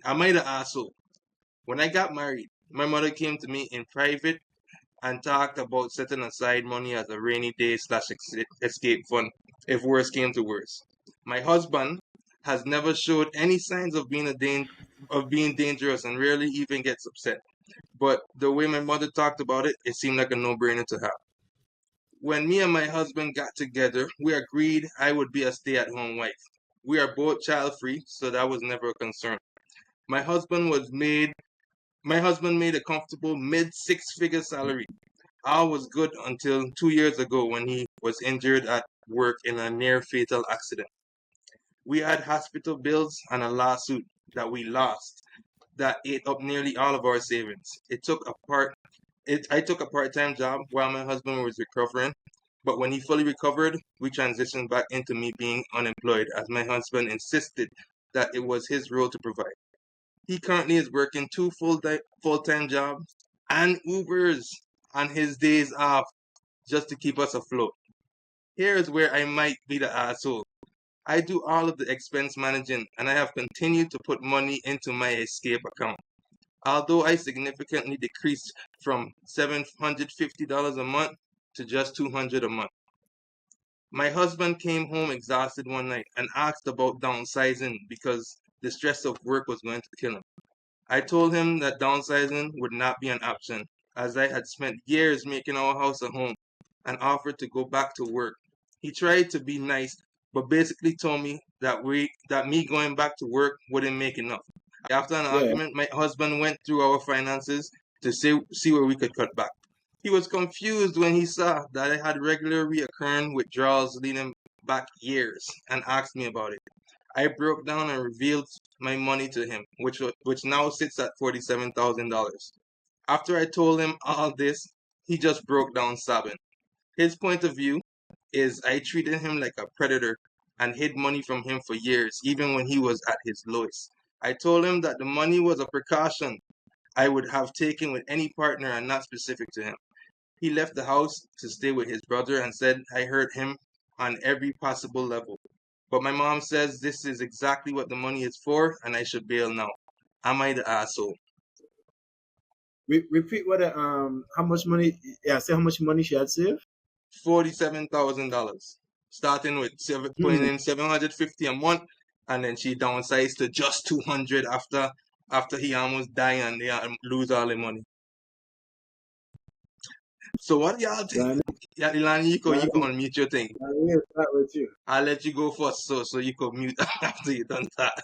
Am I the asshole? When I got married, my mother came to me in private and talked about setting aside money as a rainy day slash escape fund if worse came to worse. My husband has never showed any signs of being dangerous and rarely even gets upset. But the way my mother talked about it, it seemed like a no-brainer to her. When me and my husband got together, we agreed I would be a stay-at-home wife. We are both child-free, so that was never a concern. My husband was made my husband made a comfortable mid six-figure salary. All was good until 2 years ago when he was injured at work in a near fatal accident. We had hospital bills and a lawsuit that we lost that ate up nearly all of our savings. I took a part-time job while my husband was recovering, but when he fully recovered, we transitioned back into me being unemployed as my husband insisted that it was his role to provide. He currently is working two full-time jobs and Ubers on his days off just to keep us afloat. Here is where I might be the asshole. I do all of the expense managing and I have continued to put money into my escape account. Although I significantly decreased from $750 a month to just $200 a month. My husband came home exhausted one night and asked about downsizing because the stress of work was going to kill him. I told him that downsizing would not be an option, as I had spent years making our house a home and offered to go back to work. He tried to be nice, but basically told me that me going back to work wouldn't make enough. After an Yeah. argument, my husband went through our finances to see where we could cut back. He was confused when he saw that I had regular reoccurring withdrawals leading back years and asked me about it. I broke down and revealed my money to him, which now sits at $47,000. After I told him all this, he just broke down sobbing. His point of view is I treated him like a predator and hid money from him for years, even when he was at his lowest. I told him that the money was a precaution I would have taken with any partner and not specific to him. He left the house to stay with his brother and said I hurt him on every possible level. But my mom says this is exactly what the money is for and I should bail now. Am I the asshole? Repeat what how much money? Yeah, say how much money she had saved. $47,000. Starting with putting Hmm. in $750 a month, and then she downsized to just $200 after he almost died and they lose all the money. So what do y'all think? Lanie, Yeah, Lanie, you can Lanie, unmute your thing. Lanie, we'll start with you. I'll let you go first, so you can mute after you done that.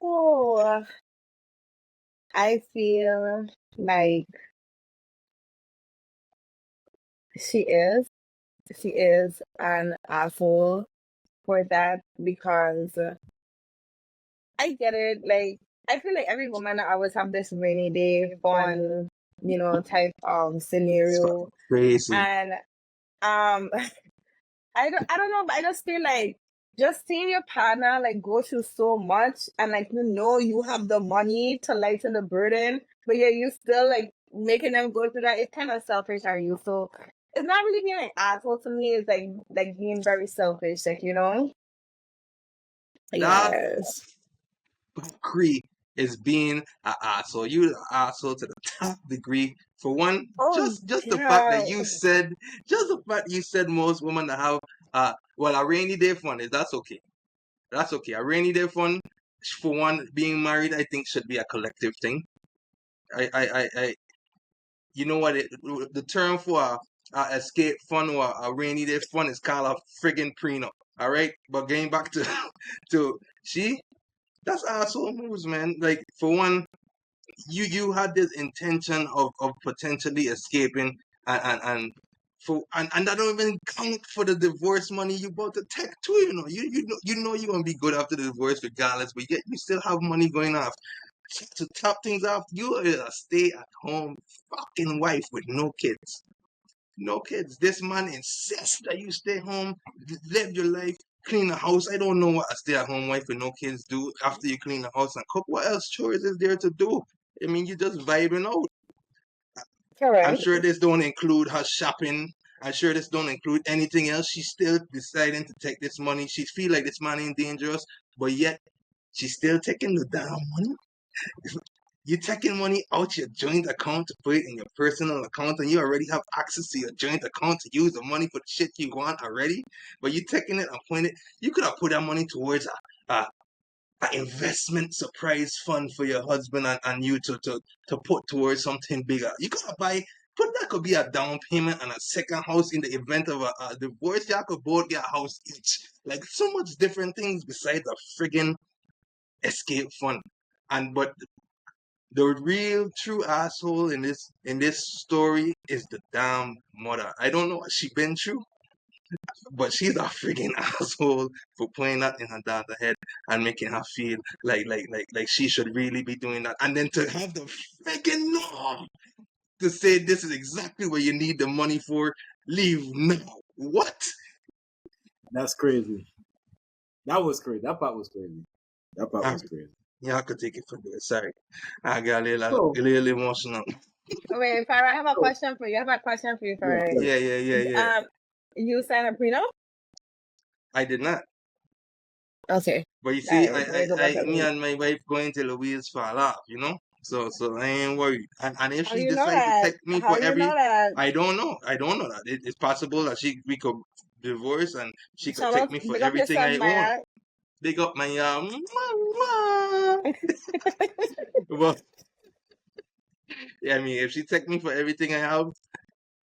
Oh, I feel like she is. She is an asshole for that because I get it. Like, I feel like every woman always have this rainy day fun, type scenario. Crazy. And I don't know, but I just feel like just seeing your partner like go through so much and like you have the money to lighten the burden, but yeah, you still like making them go through that. It's kind of selfish, are you? So it's not really being like asshole to me. It's like being very selfish, like That Yes. Cree is being an asshole. You the asshole to the top degree. For one, Oh, just the fact that girl. you said most women that have a rainy day fund is that's okay. That's okay. A rainy day fund, for one, being married, I think should be a collective thing. I you know what the term for a escape fund or a rainy day fund is called a friggin' prenup. All right, but getting back to to that's asshole moves, man. Like for one, you had this intention of potentially escaping and that don't even count for the divorce money you about to take too. You know you're gonna be good after the divorce regardless, but yet you still have money going off. To top things off, you are a stay-at-home fucking wife with no kids. No kids. This man insists that you stay home, live your life, clean the house. I don't know what a stay-at-home wife with no kids do after you clean the house and cook. What else chores is there to do? I mean, you're just vibing out. I'm Correct. sure this don't include her shopping. I'm sure this don't include anything else. She's still deciding to take this money. She feel like this man ain't dangerous, but yet she's still taking the damn money. You're taking money out your joint account to put it in your personal account, and you already have access to your joint account to use the money for the shit you want already. But you're taking it and putting it. You could have put that money towards a investment surprise fund for your husband and you to put towards something bigger. You could put that could be a down payment on a second house in the event of a divorce. Y'all could both get a house each. Like so much different things besides a friggin' escape fund. But the real true asshole in this story is the damn mother. I don't know what she been through, but she's a freaking asshole for putting that in her daughter's head and making her feel like she should really be doing that. And then to have the freaking nerve to say this is exactly what you need the money for, leave now. What? That's crazy. That was crazy. That part was crazy. That part was crazy. Yeah, I could take it from there. Sorry. I got a So- little emotional. Wait, Farah, I have a question for you. I have a question for you, Farah. Yeah. You signed a prenup? I did not. Okay. But you see, Alright, me and my wife going to the wheels fall off, you know? So I ain't worried. And if How she you know decides to that? take me How for you every, know that? I don't know that. It's possible that we could divorce and she could Shout take out, me for big up your everything I son, own. man. Big up my well, yeah, I mean, if she take me for everything I have,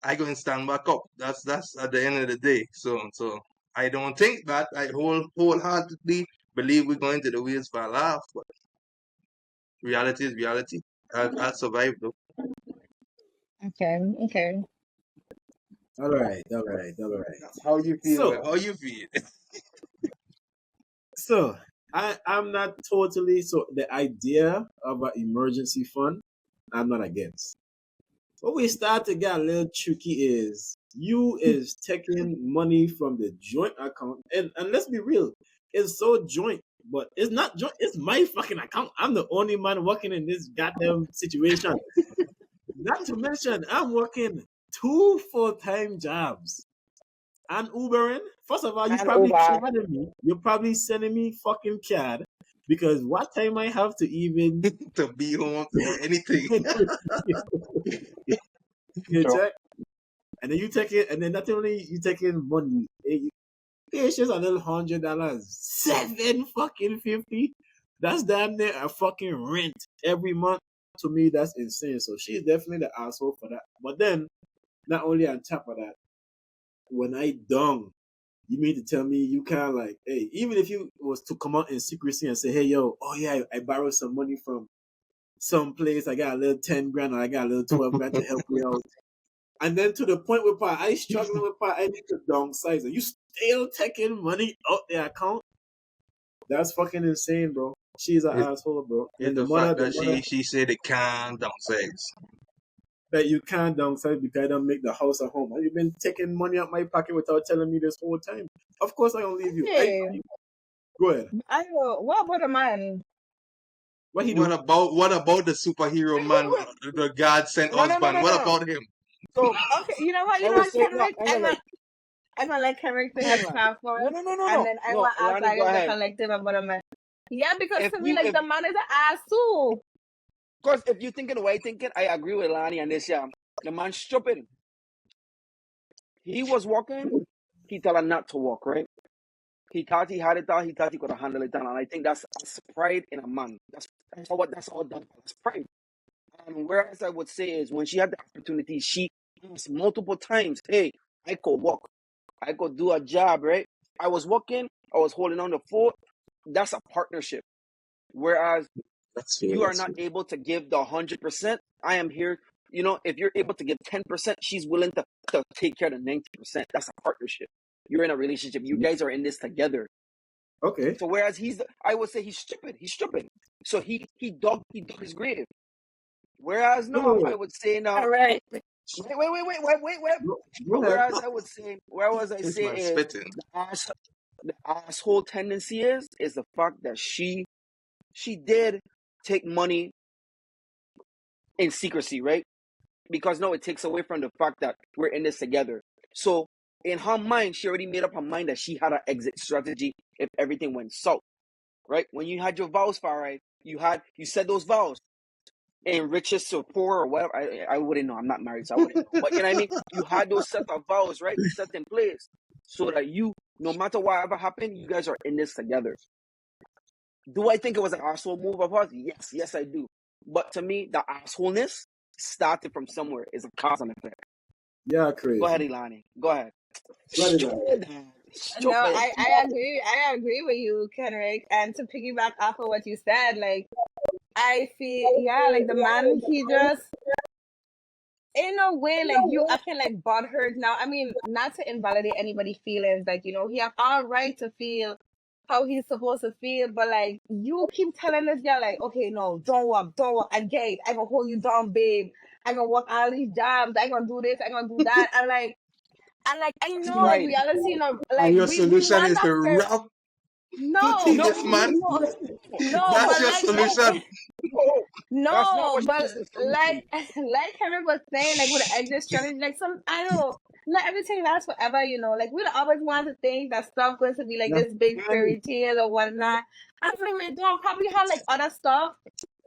I go and stand back up. That's at the end of the day. So I don't think that I wholeheartedly believe we're going to the wheels fall off, but reality is reality. I'll survive though. Okay. All right. How you feel? So- How you feel? So I'm not totally so the idea of an emergency fund, I'm not against. What we start to get a little tricky is you is taking money from the joint account, and let's be real, it's so joint, but it's not joint. It's my fucking account. I'm the only man working in this goddamn situation. Not to mention, I'm working 2 full-time jobs. And Ubering, first of all, you And probably Uber. CADing me. You're probably sending me fucking CAD because what time I have to even To be home or anything. you check, and then you take it, and then not only you taking money, it's just a little $100, $750. That's damn near a fucking rent every month. To me, that's insane. So she's definitely the asshole for that. But then, not only on top of that, when I dung, you mean to tell me you can't like, hey, even if you was to come out in secrecy and say, hey, yo, oh yeah, I borrowed some money from some place. I got a little 10 grand or I got a little 12 grand to help you out. And then to the point where I struggling with I need to downsize. And you still taking money out their account? That's fucking insane, bro. She's an asshole, bro. And the fact that she said it can't downsize. That you can't downsize because I don't make the house a home. You've been taking money out my pocket without telling me this whole time. Of course I don't leave you. Hey. Go ahead. What about a man? What he do? What about the superhero man, the God sent husband? What about him? So Okay, you know what? I'm gonna let Kendrick say his platform. No. And then I want to Lanie, ask go the ahead. collective about a man. Yeah, because If to me, you- like if- the man is an ass too. Because if you're thinking the way I thinking, I agree with Lanie on this. Yeah, the man's stupid. He was walking. He told her not to walk. Right. He thought he had it down. He thought he could handle it down. And I think that's pride in a man. That's all done. That's pride. And whereas I would say is when she had the opportunity, she asked multiple times, "Hey, I could walk. I could do a job. Right. I was walking. I was holding on the fort. That's a partnership. Whereas you are not able to give the 100%. I am here. You know, if you're able to give 10%, she's willing to take care of the 90%. That's a partnership. You're in a relationship. You guys are in this together. Okay. So whereas I would say he's stupid. So he dug his grave. Whereas no, I would say now. All right. Wait. Go ahead. Whereas I would say, This man spitting. the asshole tendency is the fact that she did take money in secrecy, right? Because no, it takes away from the fact that we're in this together. So in her mind, she already made up her mind that she had an exit strategy if everything went south. right? When you had your vows, Farai, you said those vows. In riches to poor or whatever. I wouldn't know. I'm not married, so I wouldn't know. But you know what I mean? You had those set of vows, right? Set in place so that no matter whatever happened, you guys are in this together. Do I think it was an asshole move of hers? Yes, I do. But to me, the assholeness started from somewhere. It's a cause and effect. Yeah, crazy. Go ahead, Ilani. Go ahead. Go ahead, Ilani. No, Stupid. I agree with you, Kenrick. And to piggyback off of what you said, like I feel, yeah, like the man, he just, in a way, like you acting like butthurt now. I mean, not to invalidate anybody's feelings, like, you know, he have all right to feel how he's supposed to feel, but like you keep telling this girl, like, okay, no, don't walk, I'm gay, I gonna hold you down, babe. I gonna work all these jobs, I gonna do this, I gonna do that. And like I know, like Right. reality, you know, And like your we solution want is that to fair. rap to No, this man. no, That's but your like solution. That's not no, what but she said. like Henry was saying, like with the exit strategy, like I don't know, not everything lasts forever, you know. Like we always want to think that stuff going to be like this big fairy tale or whatnot. I feel like don't probably have like other stuff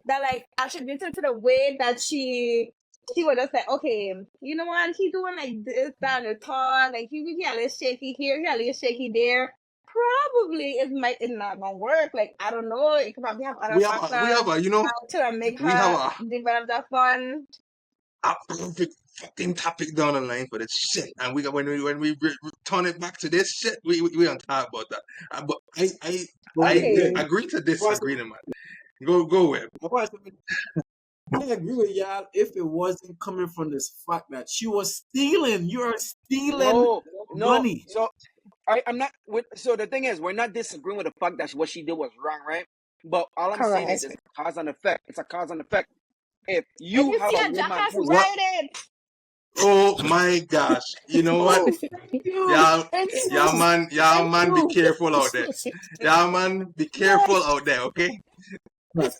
that like attributed to the way that she would just say, okay, you know what, he doing like this down the talk, like he a little shaky here, he a little shaky there. Probably it's not gonna work. Like I don't know. It could probably have other We factors have a, you know, to make we have her develop that fun. a perfect fucking topic down the line for this shit. And we got when we turn it back to this shit, we don't talk about that. But Okay. I agree to disagree, man. Go with. I agree with y'all if it wasn't coming from this fact that she was stealing. You are stealing No. money. So I'm not. So the thing is, we're not disagreeing with the fact that what she did was wrong, right? But all I'm saying is, it's a cause and effect. It's a cause and effect. If you You have see a a woman jackass who's rioted. Oh my gosh! You know what? Y'all man, be careful out there. Y'all man, be careful out there, okay?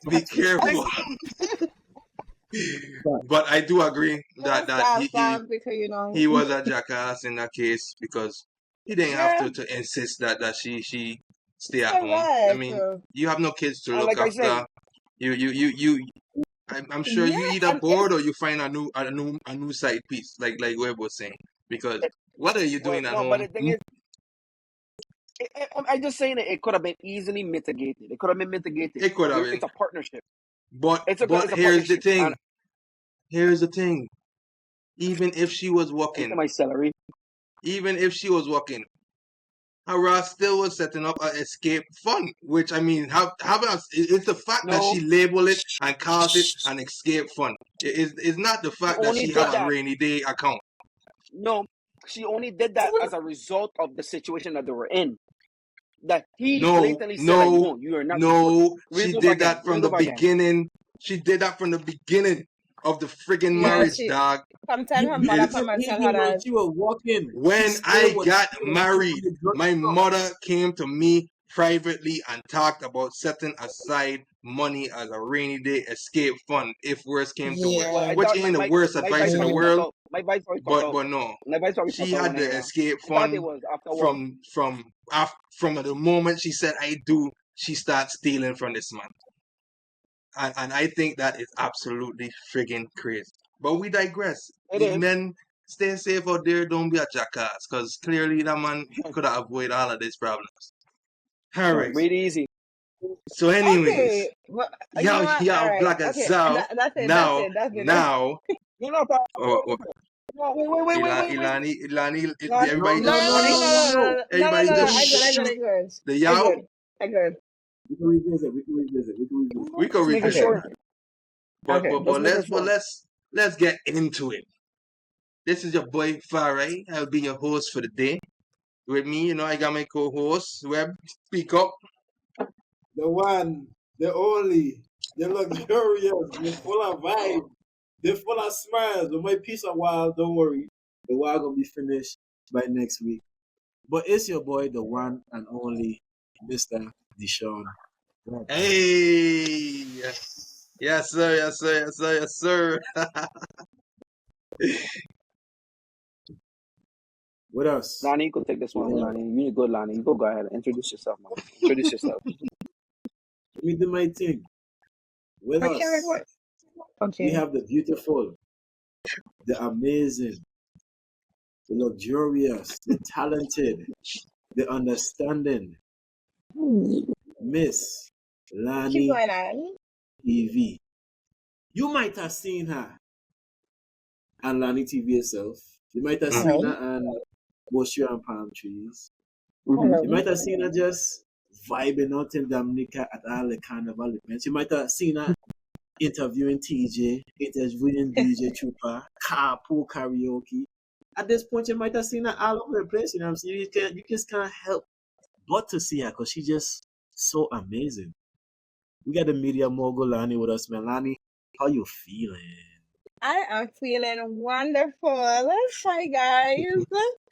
Be careful. But I do agree that Stop, because you know. he was a jackass in that case because he didn't have Yeah. to insist that she stay at home. I Correct. mean, you have no kids to And look like I said, after. I'm sure you Yeah, either and bored or you find a new side piece, like Webb was saying. Because what are you doing at no, but home? the thing is, I'm just saying that it could have been easily mitigated. It could have been mitigated. It could have been. It's a partnership. But It's a here's the partnership. thing. And Here's the thing. Even if she was into walking, my salary. Hara still was setting up an escape fund, which I mean, it's the fact that No, she labeled it and calls it an escape fund. It's not the she fact that only she did have a that. rainy day account. No, she only did that as a result of the situation that they were in. That he blatantly said, like, no, you are not supposed to. No. Read She over did again. that from Read the over again. beginning. She did that from the beginning of the friggin' no, marriage, she dog. come tell her mother come and tell her Even when that. she was walking, When she I still was got stealing married, from the drug my store. mother came to me privately and talked about setting aside money as a rainy day escape fund if worse came to worse. Well, I Which thought ain't the my worst advice advice in the probably thought world, out. My advice probably thought but out. no. My advice probably She thought out had when I the escape I thought it fund was after work. from the moment she said I do, she started stealing from this man. And I think that is absolutely friggin' crazy. But we digress. It The is. men, stay safe out there. Don't be a jackass. Because clearly that man could have avoided all of these problems. All right. Breathe easy. So anyways, Okay, but you know what? All y'all right. black as Okay, hell. that's it. Now, That's it. now, No, oh, no, wait. Ilani, Lani, everybody No, just no, no, no, shh. no, no, no, no, no, Everybody no, no. just I good, I good, shoot I good. the I y'all. good. I good. We can revisit. We can just making revisit. Okay. sure. But Okay. but Just making let's sure. let's get into it. This is your boy Farai. I'll be your host for the day. With me, I got my co-host Web. Speak up. The one, the only, the luxurious, the full of vibe, the full of smiles. With my piece of while, don't worry. The while gonna be finished by next week. But it's your boy, the one and only Mr. Deshaun. Hey, yes sir, yes sir, yes sir, yes sir. What else? Lani, you could take this one, Lani. You good, Lani. You go ahead. Introduce yourself, man. Introduce yourself. me do my thing. With Okay, us, what? we Okay. have the beautiful, the amazing, the luxurious, the talented, the understanding Miss Keep Lanie going on. TV. You might have seen her on LanieTV itself. You might have Mm. seen her Hello. on Moisture and Palm Trees. Mm-hmm. You Hello. might have seen her just vibing out in Dominica at all the carnival events. You might have seen her interviewing TJ, interviewing DJ Trooper, carpool karaoke. At this point, you might have seen her all over the place. You know what I'm saying? You just can't help but to see her because she's just so amazing. We got the media mogul Lanie with us, man. Lanie, how you feeling? I am feeling wonderful. Hi, guys.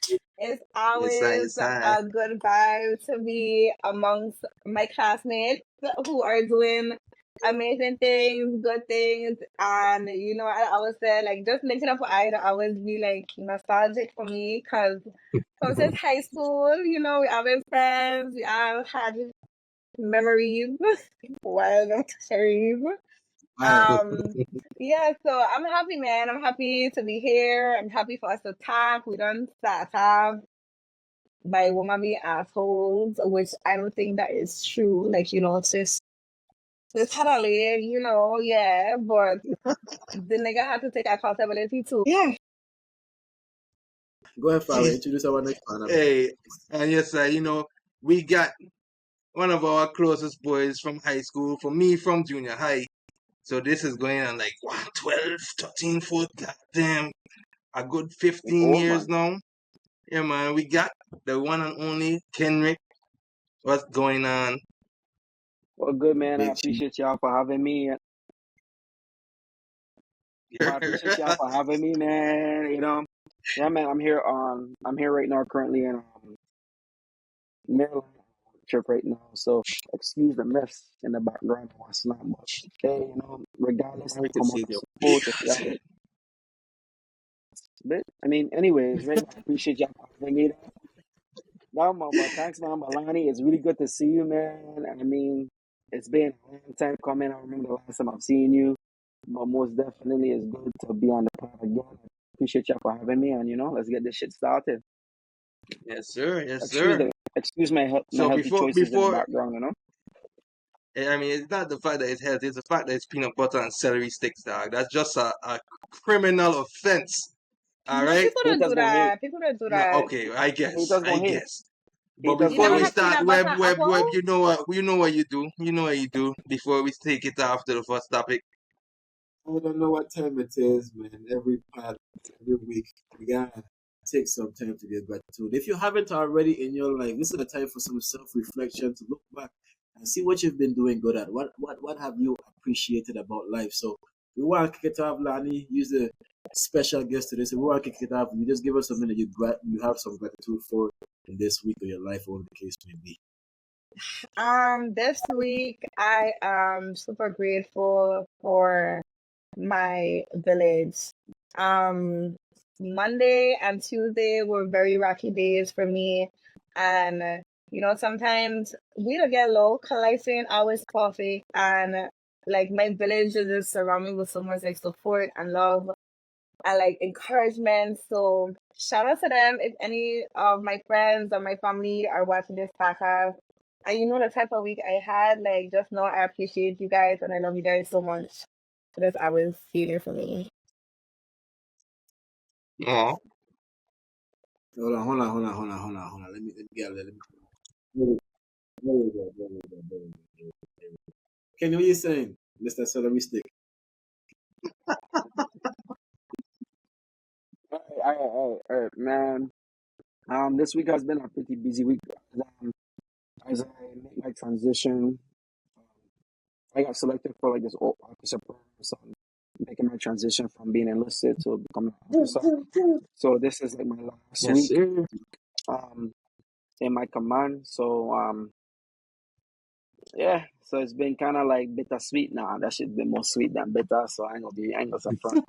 It's Yes, I, always yes, I. a good vibe to be amongst my classmates who are doing amazing things, good things. And, I always say, like, just linking up with Ida always be, like, nostalgic for me because from since high school, we all been friends. We all had memories, wild memories. Wow. Yeah, so I'm happy, man. I'm happy to be here. I'm happy for us to talk. We don't start off by woman being assholes, which I don't think that is true. Like, sis had a lead, yeah, but the nigga had to take accountability too. Yeah. Go ahead, Farah. Jeez. Introduce our next panel. Hey, and yes, sir, we got one of our closest boys from high school, for me from junior high. So this is going on like, what, 12, 13, 14, goddamn, a good 15 Old years man. now. Yeah, man, we got the one and only Kenrick. What's going on? Well, good, man. I Big Chief. appreciate y'all for having me. I appreciate y'all for having me, man. Yeah, man. I'm here right now, currently in Maryland trip right now. So excuse the mess in the background and whatnot. But hey, regardless, We I'll can come see out to you. support if y'all. But I mean, anyways, right? I appreciate y'all for having me. No, man, but thanks, man. But Lanie, it's really good to see you, man. I mean, it's been a long time coming. I remember the last time I've seen you, but most definitely it's good to be on the pod again. I appreciate y'all for having me, and let's get this shit started. Yes, sir. Yes, Excuse sir. the excuse my So healthy choices in the background. I mean, it's not the fact that it's healthy, it's the fact that it's peanut butter and celery sticks, dog. That's just a criminal offense. All No, right? people don't Haters do gonna hate. that. People don't do No, that. okay, I guess. Haters I gonna hate. guess. But Haters You gonna before never we had hate. start, peanut butter Web, apple? you know what you do. You know what you do before we take it after the first topic. I don't know what time it is, man. Every part, every week, we gotta take some time to get gratitude. If you haven't already in your life, this is the time for some self-reflection to look back and see what you've been doing good at. What have you appreciated about life? So we want to kick it off, Lanie. Use the special guest today. So we want to kick it off. You just give us a minute. You have some gratitude for in this week of your life, or whatever the case may be. This week I am super grateful for my village. Um, Monday and Tuesday were very rocky days for me. And, sometimes we don't get local, like saying always coffee. And, like, my village is just surround me with so much, like, support and love and, like, encouragement. So, shout out to them if any of my friends or my family are watching this podcast. And you know the type of week I had, like, just know I appreciate you guys and I love you guys so much. That's always feeling for me. Aw. Hold on. Let me get it. There we go. Kenny, what are you saying, Mr. Celery Stick? All right, man. This week has been a pretty busy week. As I make my transition, I got selected for like this officer program, so I'm making my transition from being enlisted to becoming an officer. So this is like my last Yes, week sir. um in my command. So yeah, so it's been kind of like bittersweet now. That shit's been more sweet than bitter, so I ain't gonna say front.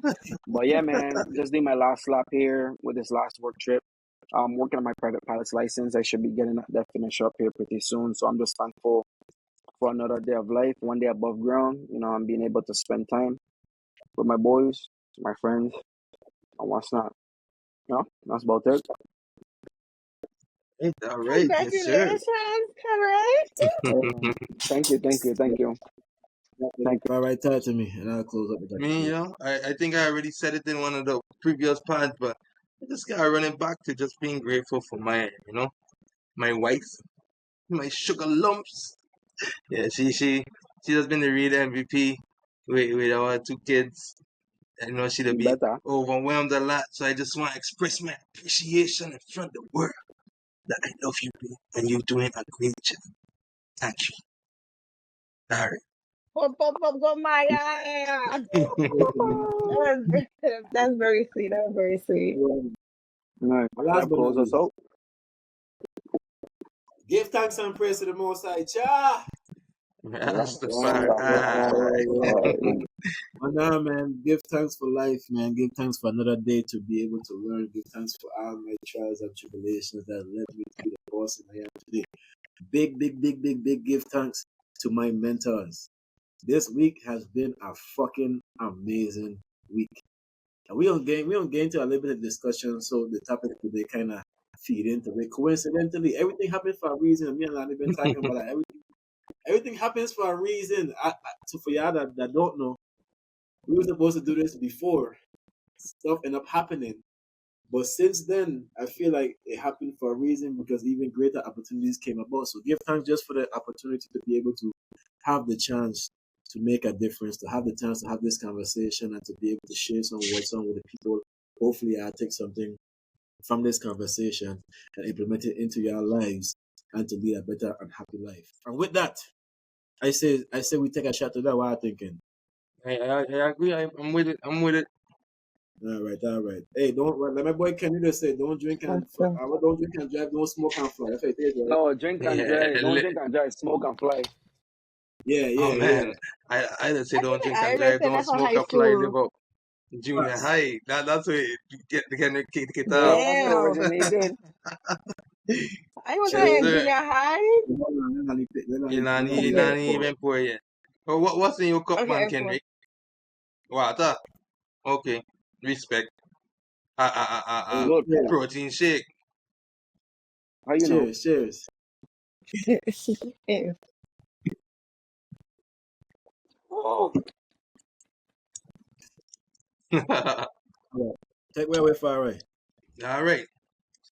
But yeah, man, just doing my last lap here with this last work trip. I'm working on my private pilot's license. I should be getting that finish up here pretty soon. So I'm just thankful for another day of life, one day above ground. I'm being able to spend time with my boys, my friends, and what's not. That's about it. All right, yes, sir. Congratulations, correct? Thank you, thank you, thank you, thank you. All right, talk to me, and I'll close up with that. Me, I think I already said it in one of the previous pods, but I just gotta run it back to just being grateful for my wife, my sugar lumps. Yeah, she has been the real MVP with our two kids. I know she'll You be better. overwhelmed a lot, so I just want to express my appreciation in front of the world that I love you, babe, and you're doing a great job. Thank you. All Go Maya. That's very sweet. That's very sweet. All right, But last that but not close us least, out. give thanks and praise to the Most High. Jah. Rastafari. But now, man, give thanks for life, man. Give thanks for another day to be able to learn. Give thanks for all my trials and tribulations that led me to be the person I am today. Big give thanks to my mentors. This week has been a fucking amazing week. And we don't get into a little bit of discussion, so the topic today kind of feed into it. Coincidentally, everything happens for a reason. Me and Lanie been talking about that. Everything happens for a reason. So for y'all that don't know, we were supposed to do this before. Stuff ended up happening. But since then, I feel like it happened for a reason because even greater opportunities came about. So give thanks just for the opportunity to be able to have the chance to make a difference, to have the chance to have this conversation and to be able to share some words on with the people. Hopefully, I'll take something from this conversation and implement it into your lives and to lead a better and happy life. And with that, I say we take a shot to that. What are you thinking? I agree. I'm with it. I'm with it. All right. Hey, don't like my boy Kenny just say, don't drink and don't drink and drive, don't smoke and fly. That's what it is, right? No, drink and drive. Don't Yeah. drink and drive. Smoke and fly. Oh man, I just say I don't think drink I and heard drive, say don't that for smoke high or fly, school. live up. Junior Facts. high. That's where you get the kick it off. Yeah, that's what it Damn. originated. I was Yes, in Hey, sir. junior high. You Okay. not even pour yet. But what's in your cup, man, Okay, cool. Kendrick? Water. Okay. Respect. Good. Protein shake. How you know? Cheers. Oh, Take me away far right. All right.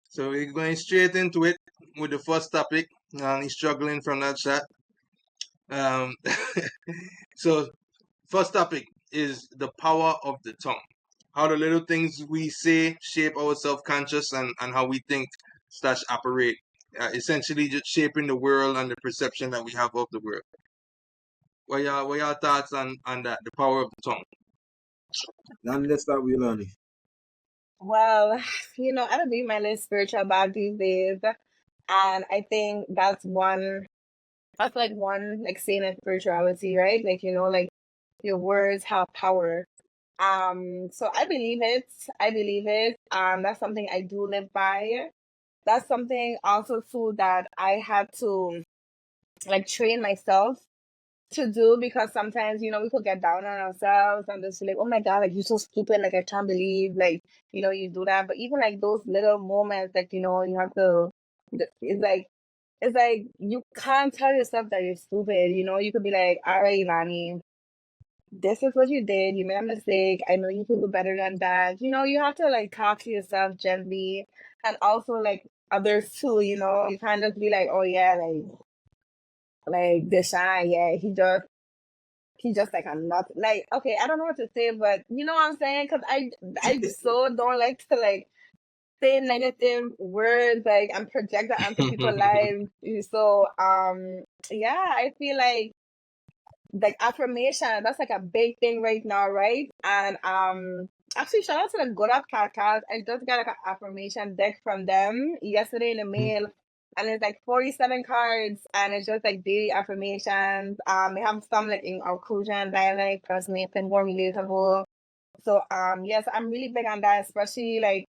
So we're going straight into it with the first topic. He's struggling from that shot. Um, so first topic is the power of the tongue. How the little things we say shape our self-conscious and how we think slash operate. Essentially just shaping the world and the perception that we have of the world. What y'all thoughts on that, the power of the tongue? Lani, let's start with you, Lani. Well, I don't be my little spiritual bag these days. And I think that's like one like saying of spirituality, right? Like, like your words have power. So I believe it. I believe it. That's something I do live by. That's something also too that I had to like train myself to do because sometimes, we could get down on ourselves and just be like, oh my God, like you're so stupid, like I can't believe like, you do that. But even like those little moments that, you have to it's like you can't tell yourself that you're stupid, you could be like, all right, Lanie, this is what you did. You made a mistake. I know you could do better than that. You have to like talk to yourself gently and also like others too, you can't just be like, oh yeah, like Deshaun, yeah, he just like a nut. Like, okay, I don't know what to say, but you know what I'm saying? Because I so don't like to like say negative words like and project that onto people's lives. So yeah, I feel like affirmation, that's like a big thing right now, right? And actually shout out to the Good Up Podcast. I just got like an affirmation deck from them yesterday in the mail. And it's like 47 cards and it's just like daily affirmations. They have some like in occlusion dialect, personally, it's more relatable. So yes, I'm really big on that, especially like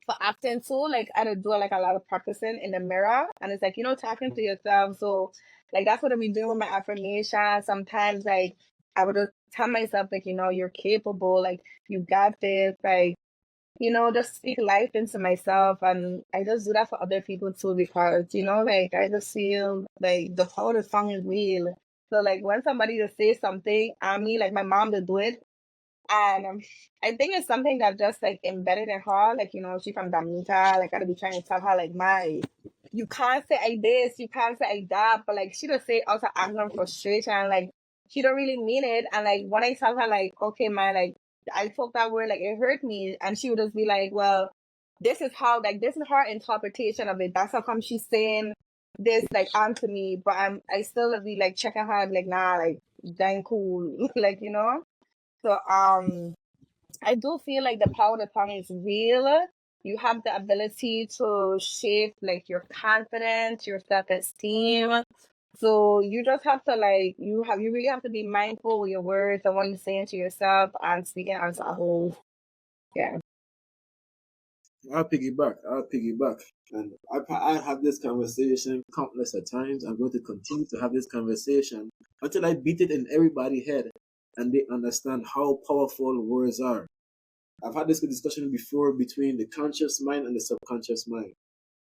for acting too. Like I do like a lot of practicing in the mirror, and it's like talking to yourself. So like that's what I've been doing with my affirmation. Sometimes like I would just tell myself like you're capable, like you got this, like just speak life into myself, and I just do that for other people too because like I just feel like the whole the song is real. So like when somebody just say something, I mean like my mom to do it, and I think it's something that just like embedded in her. Like, she from Dominica. Like, I gotta be trying to tell her, like, you can't say I this, you can't say I that. But like, she just say out of anger and frustration. Like, she don't really mean it. And like, when I tell her, like, okay, man, like, I spoke that word, like, it hurt me. And she would just be like, well, this is how, like, this is her interpretation of it. That's how come she's saying this, like, onto me. But I still be like checking her, and be like, nah, like, dang cool. Like, So I do feel like the power of the tongue is real. You have the ability to shape like your confidence, your self-esteem. So you just have to like you really have to be mindful with your words and what you're saying to yourself and speaking as a whole. Yeah. I'll piggyback. And I had this conversation countless of times. I'm going to continue to have this conversation until I beat it in everybody's head and they understand how powerful words are. I've had this discussion before between the conscious mind and the subconscious mind.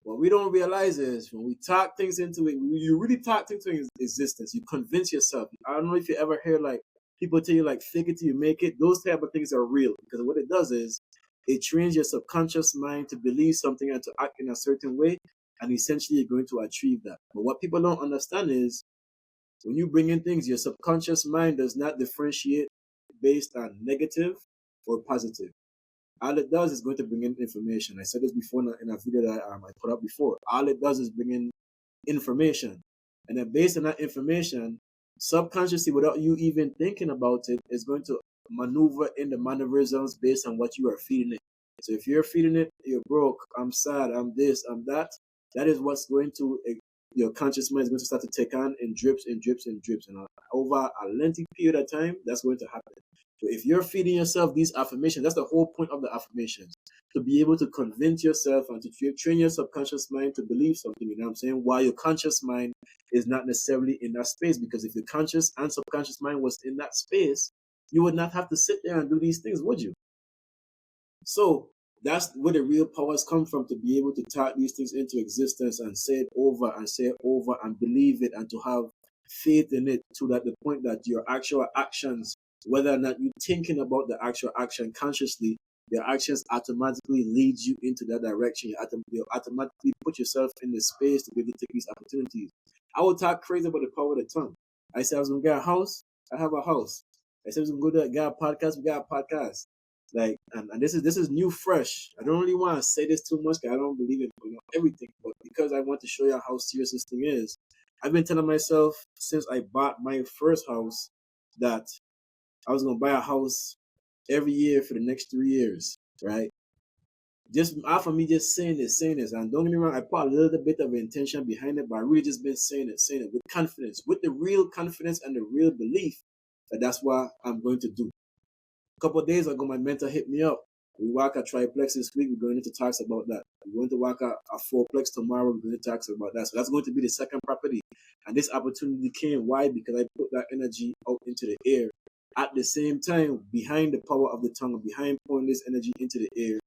What we don't realize is when we talk things into it, you really talk things into existence. You convince yourself. I don't know if you ever hear like people tell you like fake it till you make it. Those type of things are real because what it does is it trains your subconscious mind to believe something and to act in a certain way, and essentially you're going to achieve that. But what people don't understand is when you bring in things, your subconscious mind does not differentiate based on negative or positive. All it does is going to bring in information. I said this before in a video that I put up before. All it does is bring in information. And then based on that information, subconsciously, without you even thinking about it, is going to maneuver in the mannerisms based on what you are feeding it. So if you're feeding it, you're broke, I'm sad, I'm this, I'm that, that is what's going to, your conscious mind is going to start to take on in drips and drips and drips. And over a lengthy period of time, that's going to happen. So if you're feeding yourself these affirmations, that's the whole point of the affirmations, to be able to convince yourself and to train your subconscious mind to believe something, you know what I'm saying? While your conscious mind is not necessarily in that space, because if your conscious and subconscious mind was in that space, you would not have to sit there and do these things, would you? So that's where the real powers come from, to be able to talk these things into existence and say it over and believe it and to have faith in it, to that the point that your actual actions, whether or not you're thinking about the actual action consciously, your actions automatically lead you into that direction. You automatically put yourself in the space to be able to take these opportunities. I would talk crazy about the power of the tongue. I said I was going to get a house. I have a house. I said I was going to go to get a podcast. We got a podcast. Like, and this is new, fresh. I don't really want to say this too much because I don't believe in everything, but because I want to show you how serious this thing is, I've been telling myself since I bought my first house that I was gonna buy a house every year for the next 3 years, right? Just after me just saying this, and don't get me wrong, I put a little bit of intention behind it, but I really just been saying it with confidence, with the real confidence and the real belief that that's what I'm going to do. A couple of days ago, my mentor hit me up. We walk a triplex this week. We're going to talk about that. We're going to walk a fourplex tomorrow. We're going to talk about that. So that's going to be the second property. And this opportunity came. Why? Because I put that energy out into the air. At the same time, behind the power of the tongue, behind pouring this energy into the air,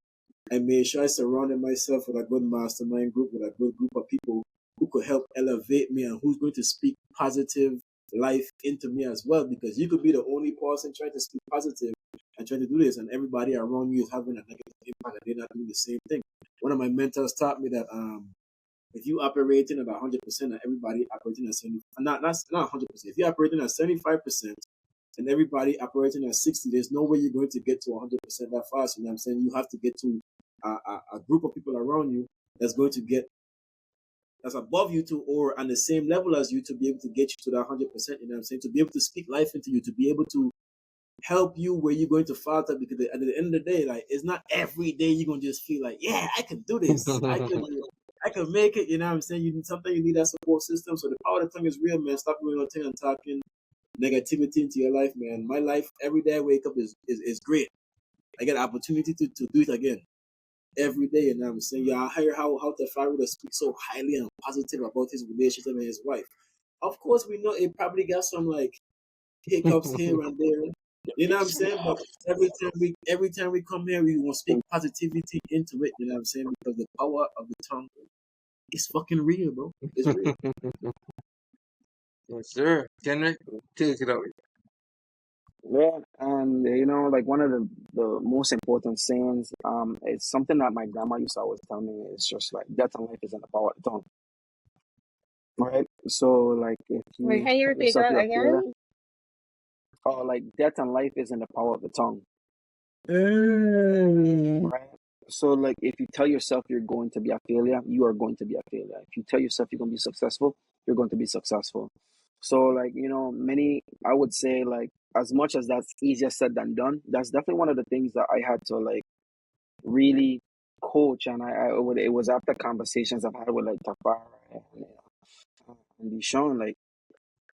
I made sure I surrounded myself with a good mastermind group, with a good group of people who could help elevate me and who's going to speak positive life into me as well. Because you could be the only person trying to speak positive and trying to do this, and everybody around you is having a negative impact, and they're not doing the same thing. One of my mentors taught me that if you operating at 100% and everybody operating at 70, not 100%. If you're operating at 75% and everybody operating at 60, there's no way you're going to get to 100% that fast. You know what I'm saying? You have to get to a group of people around you that's going to get that's above you to or on the same level as you to be able to get you to that 100%. You know what I'm saying? To be able to speak life into you, to be able to help you where you're going to falter, because at the end of the day, like, it's not every day you're gonna just feel like, yeah, I can do this, I can make it. You know what I'm saying? You need that support system. So the power of the tongue is real, man. Stop doing your thing and talking negativity into your life, man. My life every day I wake up is great. I get an opportunity to do it again. every day. You know what I'm saying? Yeah, I hear how Tafari would speak so highly and positive about his relationship and his wife. Of course, we know it probably got some like hiccups here and there. You know what I'm saying? But every time we come here, we want to speak positivity into it. You know what I'm saying? Because the power of the tongue is fucking real, bro. It's real. Yes, sir. Kendrick, take it away. Yeah, and like one of the most important sayings, it's something that my grandma used to always tell me. It's just like death and life is in the power of the tongue, right? So like if Wait, you can you tell repeat yourself that you're a failure, again? like death and life is in the power of the tongue, Mm. right? So like if you tell yourself you're going to be a failure, you are going to be a failure. If you tell yourself you're going to be successful, you're going to be successful. So like many, I would say, like as much as that's easier said than done, that's definitely one of the things that I had to like really coach, and it was after conversations I've had with like Tafari and Deshaun, like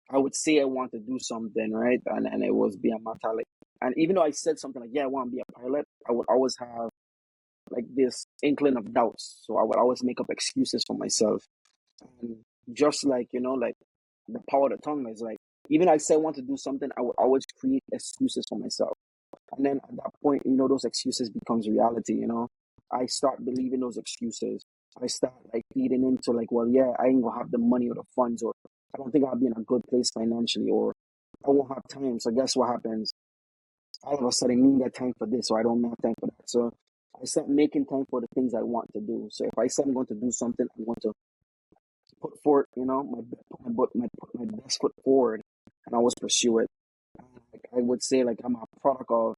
I would say I want to do something, right? And it was be a matter like, and even though I said something like, yeah, I want to be a pilot, I would always have like this inkling of doubts. So I would always make up excuses for myself. And just like, like the power of the tongue is like, even I say I want to do something, I would always create excuses for myself. And then at that point, those excuses becomes reality. I start believing those excuses. I start like feeding into like, well, yeah, I ain't gonna have the money or the funds, or I don't think I'll be in a good place financially, or I won't have time. So guess what happens? All of a sudden, me get time for this, or I don't have time for that. So I start making time for the things I want to do. So if I say I'm going to do something, I want to put forward, put my best foot forward, and always pursue it. Like I would say, like I'm a product of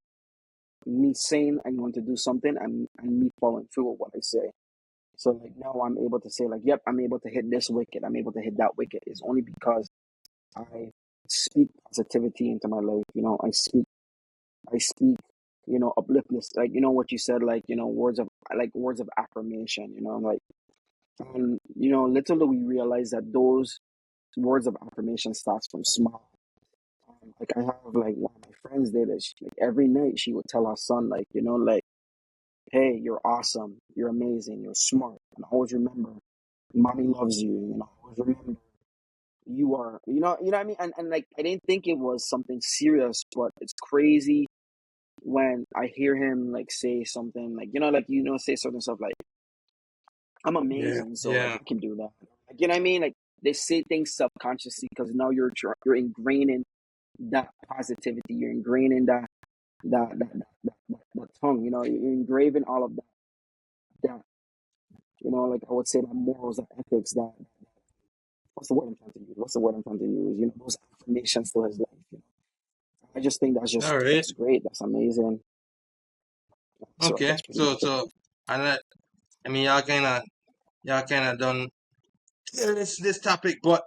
me saying I'm going to do something and me following through with what I say. So like now I'm able to say like, yep, I'm able to hit this wicket. I'm able to hit that wicket. It's only because I speak positivity into my life. I speak, upliftness. Like what you said, like words of affirmation. Like and little do we realize that those words of affirmation starts from small. Like I have like one of my friends did it. Like every night she would tell her son like like, hey, you're awesome, you're amazing, you're smart, and always remember, mommy loves you. Always remember you are. What I mean. And like I didn't think it was something serious, but it's crazy when I hear him like say something like say certain stuff like I'm Yeah, amazing, so like yeah. I can do that. Like what I mean? Like they say things subconsciously because now you're ingraining that positivity. You're ingraining that tongue. You're engraving all of that. Like I would say that morals, that ethics, that what's the word I'm trying to use? What's the word I'm trying to use? Those affirmations to his life. I just think All right. that's great. That's amazing. So Okay. that's pretty So much it. so and I mean y'all kinda done this topic, but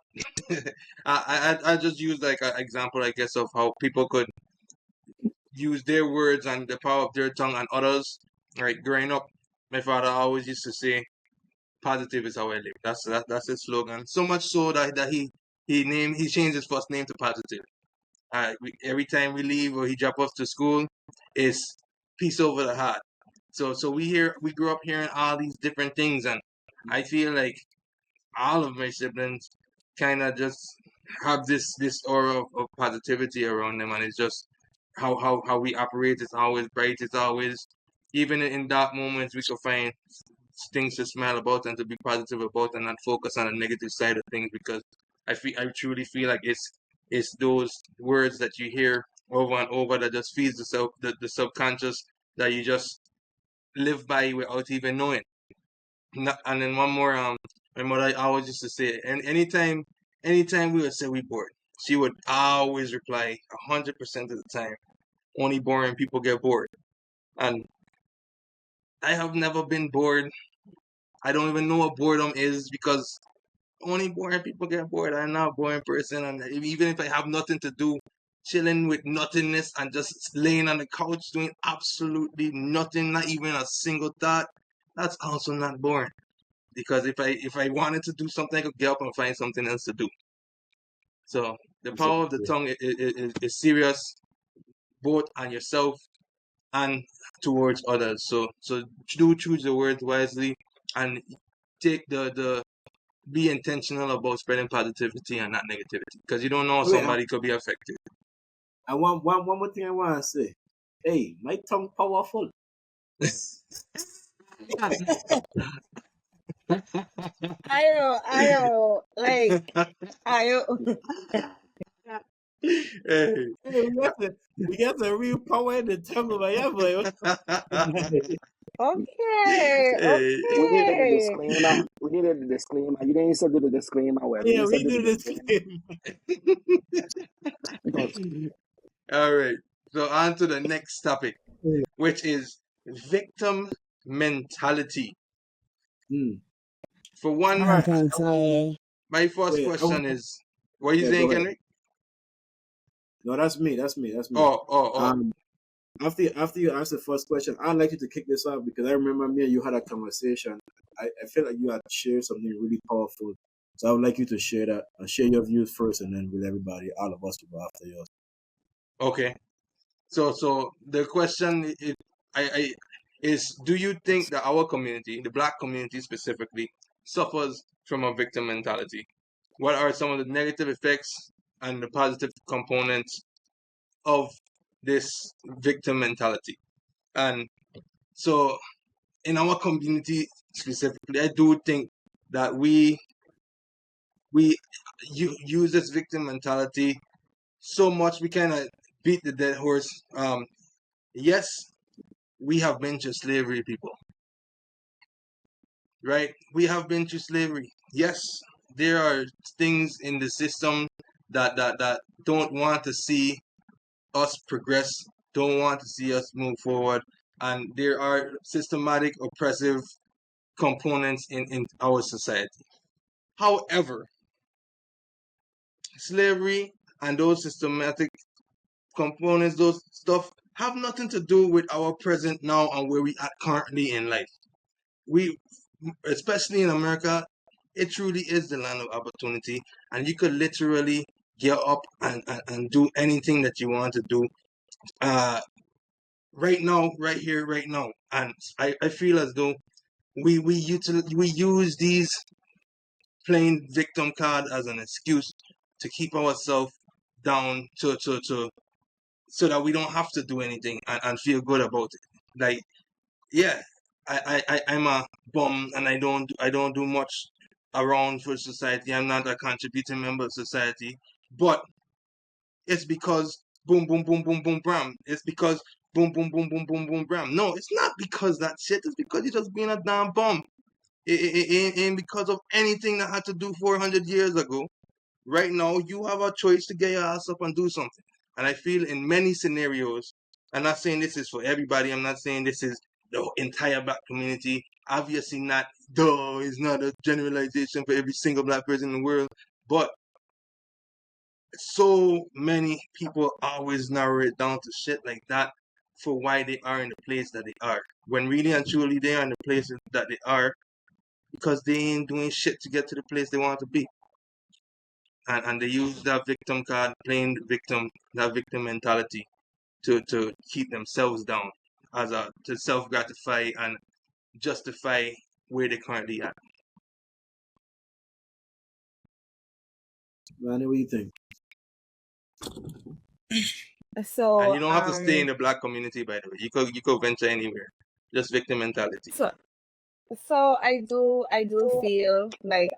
I just use like an example, I guess, of how people could use their words and the power of their tongue on others. Right, growing up, my father always used to say, "Positive is how I live." That's his slogan. So much so that he changed his first name to Positive. Every time we leave or he drop us to school, it's peace over the heart. So we grew up hearing all these different things, and I feel like all of my siblings kind of just have this aura of positivity around them, and it's just how we operate. It's always bright. It's always, even in dark moments, we could find things to smile about and to be positive about, and not focus on the negative side of things. Because I truly feel like it's those words that you hear over and over that just feeds the subconscious, that you just live by without even knowing. And then one more, my mother always used to say, and anytime we would say we bored, she would always reply 100% of the time, only boring people get bored. And I have never been bored. I don't even know what boredom is, because only boring people get bored. I'm not a boring person, and even if I have nothing to do, chilling with nothingness and just laying on the couch doing absolutely nothing, not even a single thought, that's also not boring. Because if I wanted to do something, I could get up and find something else to do. So the power of the Exactly. tongue is serious, both on yourself and towards others. So do choose your words wisely and take the be intentional about spreading positivity and not negativity, because you don't know how Wait, somebody could be affected. I want one more thing I want to say. Hey, my tongue powerful. I know, like, I know. Hey. Hey, we got the real power in the tongue of my boy. Okay, Hey. We needed the okay. disclaimer. We needed the disclaimer. You didn't say do the disclaimer well. You Yeah, didn't say we do the do this. disclaimer. All right. So on to the next topic, which is victim mentality. For one, All right. my first Wait, question is, what are you yeah, saying, go ahead. Henry? No, that's me. That's me. That's me. Oh. After you ask the first question, I'd like you to kick this off because I remember me and you had a conversation. I feel like you had shared something really powerful. So I would like you to share that, share your views first, and then with everybody, all of us will go after yours. Okay. So the question is, do you think that our community, the black community specifically, suffers from a victim mentality? What are some of the negative effects and the positive components of this victim mentality? And so in our community specifically, I do think that we use this victim mentality so much we kind of beat the dead horse. Yes, we have been to slavery, people, right? We have been to slavery. Yes, there are things in the system that don't want to see us progress, don't want to see us move forward, and there are systematic oppressive components in our society. However, slavery and those systematic components, those stuff, have nothing to do with our present now and where we are currently in life. We, especially in America, it truly is the land of opportunity, and you could literally get up and do anything that you want to do. Right now, right here, right now. And I feel as though we use these playing victim card as an excuse to keep ourselves down to so that we don't have to do anything and feel good about it. Like, yeah, I'm a bum and I don't do much around for society. I'm not a contributing member of society. But it's because boom boom boom boom boom bram. It's because boom boom boom boom boom boom bram. No, it's not because that shit. It's because you're just being a damn bum. It ain't because of anything that had to do 400 years ago. Right now, you have a choice to get your ass up and do something. And I feel in many scenarios, I'm not saying this is for everybody. I'm not saying this is the entire black community. Obviously not. Duh, it's not a generalization for every single black person in the world. But so many people always narrow it down to shit like that for why they are in the place that they are. When really and truly they are in the places that they are because they ain't doing shit to get to the place they want to be. And they use that victim card, playing the victim, that victim mentality to keep themselves down to self gratify and justify where they currently at. Lanie, what do you think? And So, you don't have to stay in the black community, by the way. You could venture anywhere. Just victim mentality. so I do feel like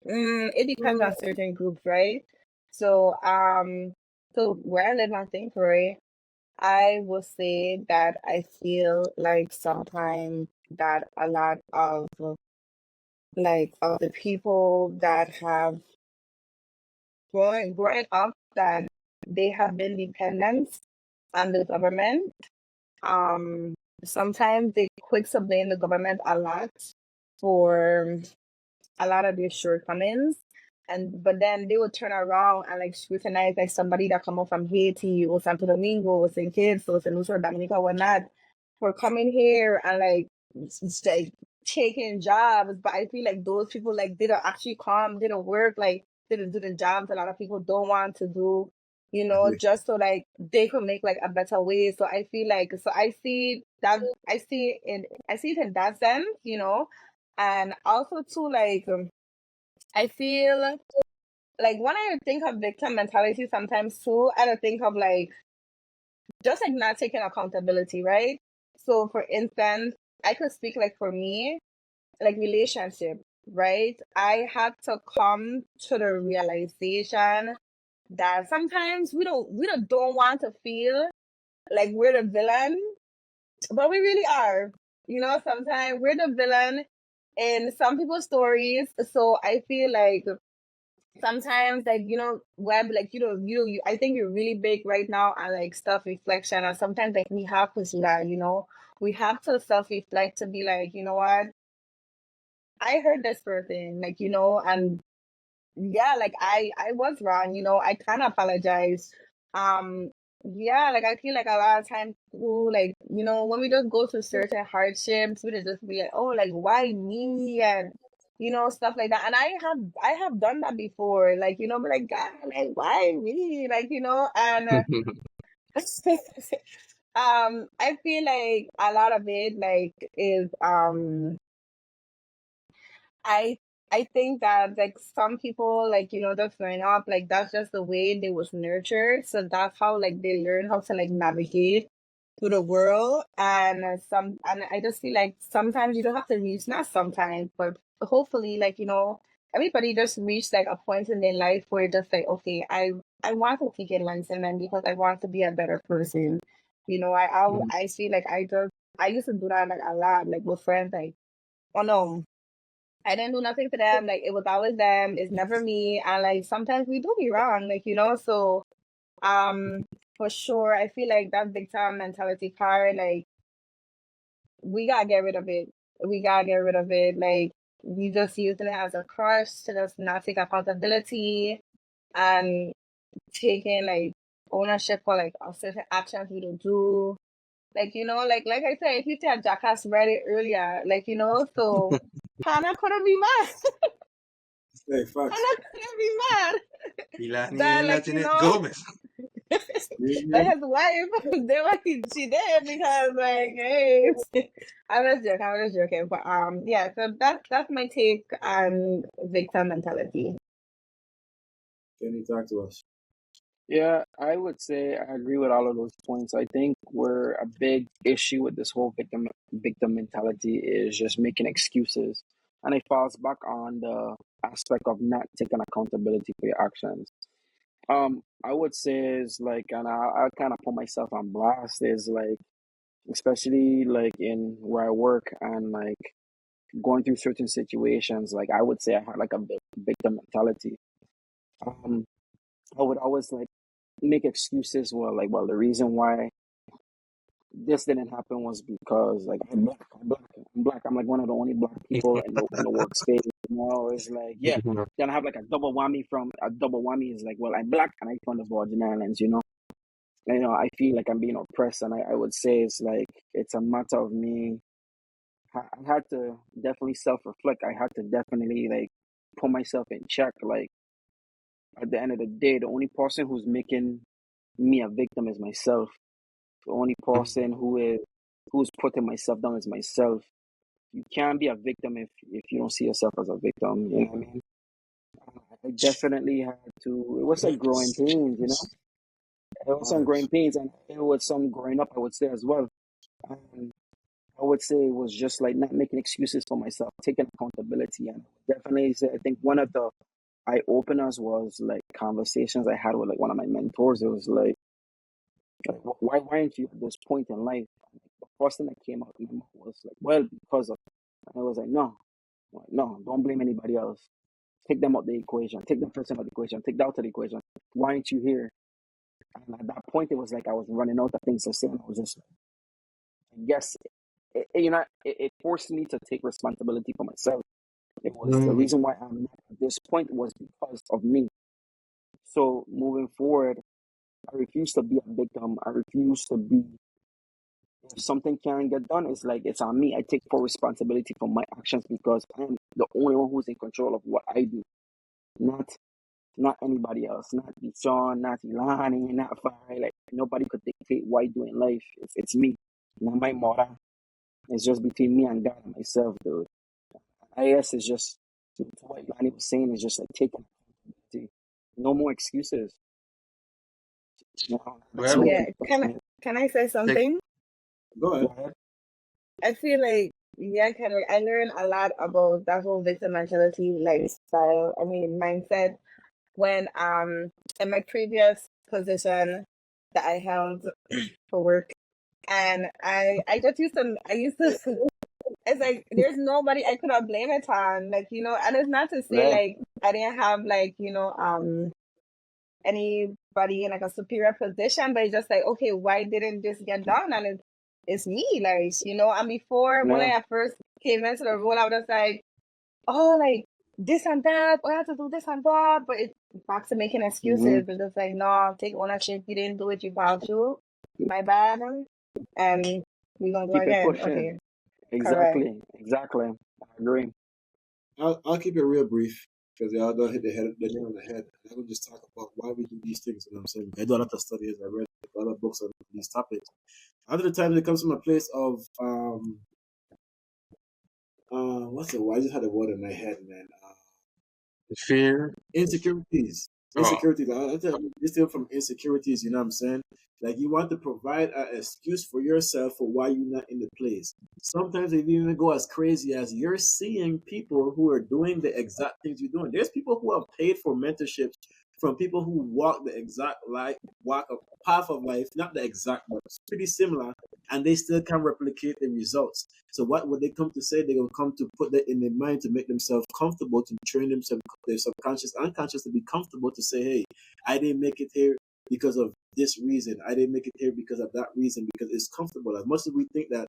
it depends on certain groups, right? So so where I live on St. Croix, I will say that I feel like sometimes that a lot of of the people that have growing up, that they have been dependent on the government. Um, Sometimes they quick to blame the government a lot for a lot of their shortcomings. And but then they would turn around and like scrutinize like somebody that come up from Haiti or Santo Domingo or St. Kitts or St. Lucia or Dominica or whatnot for coming here and like like taking jobs. But I feel like those people like didn't actually come, didn't work, like didn't do the jobs a lot of people don't want to do. you know, just so like they could make like a better way. So I feel like, so I see that, I see it in that sense, you know, and also too, like, I feel like when I think of victim mentality sometimes too, I don't think of like just like not taking accountability, right? So for instance, I could speak like for me, like relationship, right? I had to come to the realization that sometimes we don't want to feel like we're the villain, but we really are. You know, sometimes we're the villain in some people's stories. So I feel like sometimes, like, you know, web, like, you I think you're really big right now on like self reflection, and sometimes like we have to see that, you know, we have to self reflect to be like, you know what, I heard this person, like, you know, and yeah, like I was wrong, you know, I kind of apologize. Um, yeah, like I feel like a lot of times, people, like, you know, when we just go through certain hardships, we just be like, oh, like why me, and you know, stuff like that. And I have done that before, like, you know, but like, God, like why me, like, you know, and I feel like a lot of it like is I I think that like some people, like, you know, just growing up, like that's just the way they was nurtured. So that's how like they learn how to like navigate through the world. And and I just feel like sometimes you don't have to reach, not sometimes, but hopefully, like, you know, everybody just reach like a point in their life where just like, okay, I want to take enlightenment because I want to be a better person. You know, I feel like I used to do that like a lot, like with friends, like, oh no, I didn't do nothing to them. Like it was always them. It's never me. And like sometimes we do be wrong. Like, you know, so for sure I feel like that victim mentality part, like we gotta get rid of it. We gotta get rid of it. Like we just using it as a crutch to just not take accountability and taking like ownership for like certain actions we don't do. Like, you know, like I said, if you tell Jackass read it earlier, like, you know, so Hannah couldn't be mad. Hey, I'm facts. not gonna be mad Lanie that, ain't like, letting you it know, go, miss. that his wife did what she did because, like, hey, I'm just joking, but yeah. So that's my take on victim mentality. Can you talk to us? Yeah, I would say I agree with all of those points. I think where a big issue with this whole victim mentality is just making excuses, and it falls back on the aspect of not taking accountability for your actions. I would say is like, and I kind of put myself on blast is like, especially like in where I work and like going through certain situations. Like I would say I had like a victim mentality. Um, I would always like make excuses. Well, like, well, the reason why this didn't happen was because like I'm black. I'm like one of the only black people in the workspace. You know, it's like, yeah. Then I have like a double whammy. From a double whammy is like, well, I'm black and I'm from the Virgin Islands. You know, I feel like I'm being oppressed, and I would say it's like it's a matter of me. I had to definitely self reflect. I had to definitely like put myself in check. Like at the end of the day, the only person who's making me a victim is myself. The only person who's putting myself down is myself. You can't be a victim if you don't see yourself as a victim. You know what I mean? I definitely had to. It was like growing pains. It was some growing pains, and it was some growing up. I would say as well. And I would say it was just like not making excuses for myself, taking accountability, and definitely say I think one of the eye openers was like conversations I had with like one of my mentors. It was like, why aren't you at this point in life? The first thing that came out of my mouth was like, well, because of. And I was like, no, no, don't blame anybody else. Take them out the equation. Take that person out the equation. Take that out of the equation. Why aren't you here? And at that point, it was like I was running out of things to say, and I was just, I guess, it forced me to take responsibility for myself. It was the reason why I'm not at this point was because of me. So moving forward, I refuse to be a victim. I refuse to be. If something can't get done, it's like it's on me. I take full responsibility for my actions because I'm the only one who's in control of what I do. Not not anybody else, not Deshaun, not Lanie, not Tafari. Like nobody could dictate what I do in life. It's me, not my mother. It's just between me and God and myself, dude. I guess it's just what Lanie was saying is just like taking accountability. No more excuses. You know, that's Well, my Yeah, take can on it. can I say like, something? Go Go ahead. ahead. I feel like, yeah, kind of, I learned a lot about that whole victim mentality lifestyle. I mean, mindset when in my previous position that I held for work, and I just used to it's like there's nobody I could have blamed it on, like, and it's not to say Right. like I didn't have, like, anybody in like a superior position, but it's just like, okay, why didn't this get done? And it's me, like, and before when Yeah. I first came into the role, I was just like, oh, like this and that, I have to do this and that, but it's back to making Mm-hmm. excuses. But just like, no, take ownership. You didn't do it, you found you. My bad. And we're gonna go Keep it again. pushing. Okay, correct. Exactly. I agree. I'll keep it real brief because y'all don't hit the nail on the head. I will just talk about why we do these things. You know what I'm saying? I do a lot of studies. I read a lot of books on these topics. Other times it comes from a place of what's the word? I just had a word in my head, man. fear. Insecurities. Oh, Insecurities. I tell you, this thing from insecurities, you know what I'm saying? Like you want to provide an excuse for yourself for why you're not in the place. Sometimes it even go as crazy as you're seeing people who are doing the exact things you're doing. There's people who have paid for mentorships from people who walk the exact walk a path of life, not the exact, but it's pretty similar, and they still can replicate the results. So what would they come to say? They're gonna come to put that in their mind to make themselves comfortable, to train themselves, their subconscious, unconscious, to be comfortable to say, "Hey, I didn't make it here because of this reason. I didn't make it here because of that reason." Because it's comfortable. As much as we think that,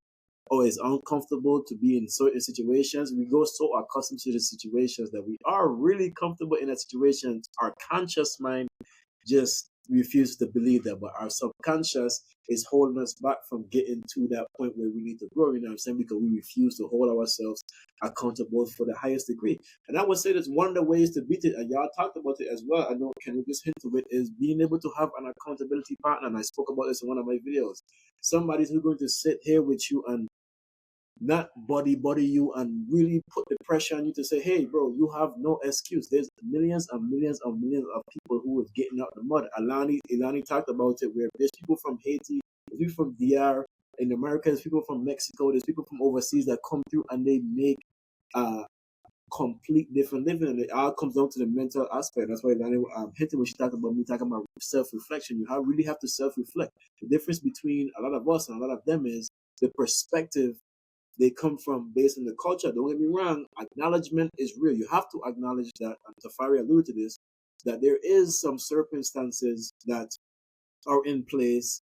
oh, it's uncomfortable to be in certain situations, we go so accustomed to the situations that we are really comfortable in that situation. Our conscious mind just refuse to believe that, but our subconscious is holding us back from getting to that point where we need to grow, you know what I'm saying? Because we refuse to hold ourselves accountable for the highest degree. And I would say that's one of the ways to beat it, and y'all talked about it as well. I know can we just hint to it, is being able to have an accountability partner. And I spoke about this in one of my videos. Somebody's who's going to sit here with you and not body you and really put the pressure on you to say, hey, bro, you have no excuse. There's millions and millions and millions of people who are getting out the mud. Ilani talked about it, where there's people from Haiti, there's people from DR, in America, there's people from Mexico, there's people from overseas that come through and they make complete different living, and it all comes down to the mental aspect. That's why Lanie hit it when she talked about me talking about self-reflection. Really have to self-reflect. The difference between a lot of us and a lot of them is the perspective they come from based on the culture. Don't get me wrong, acknowledgement is real. You have to acknowledge that, and Tafari alluded to this, that there is some circumstances that are in place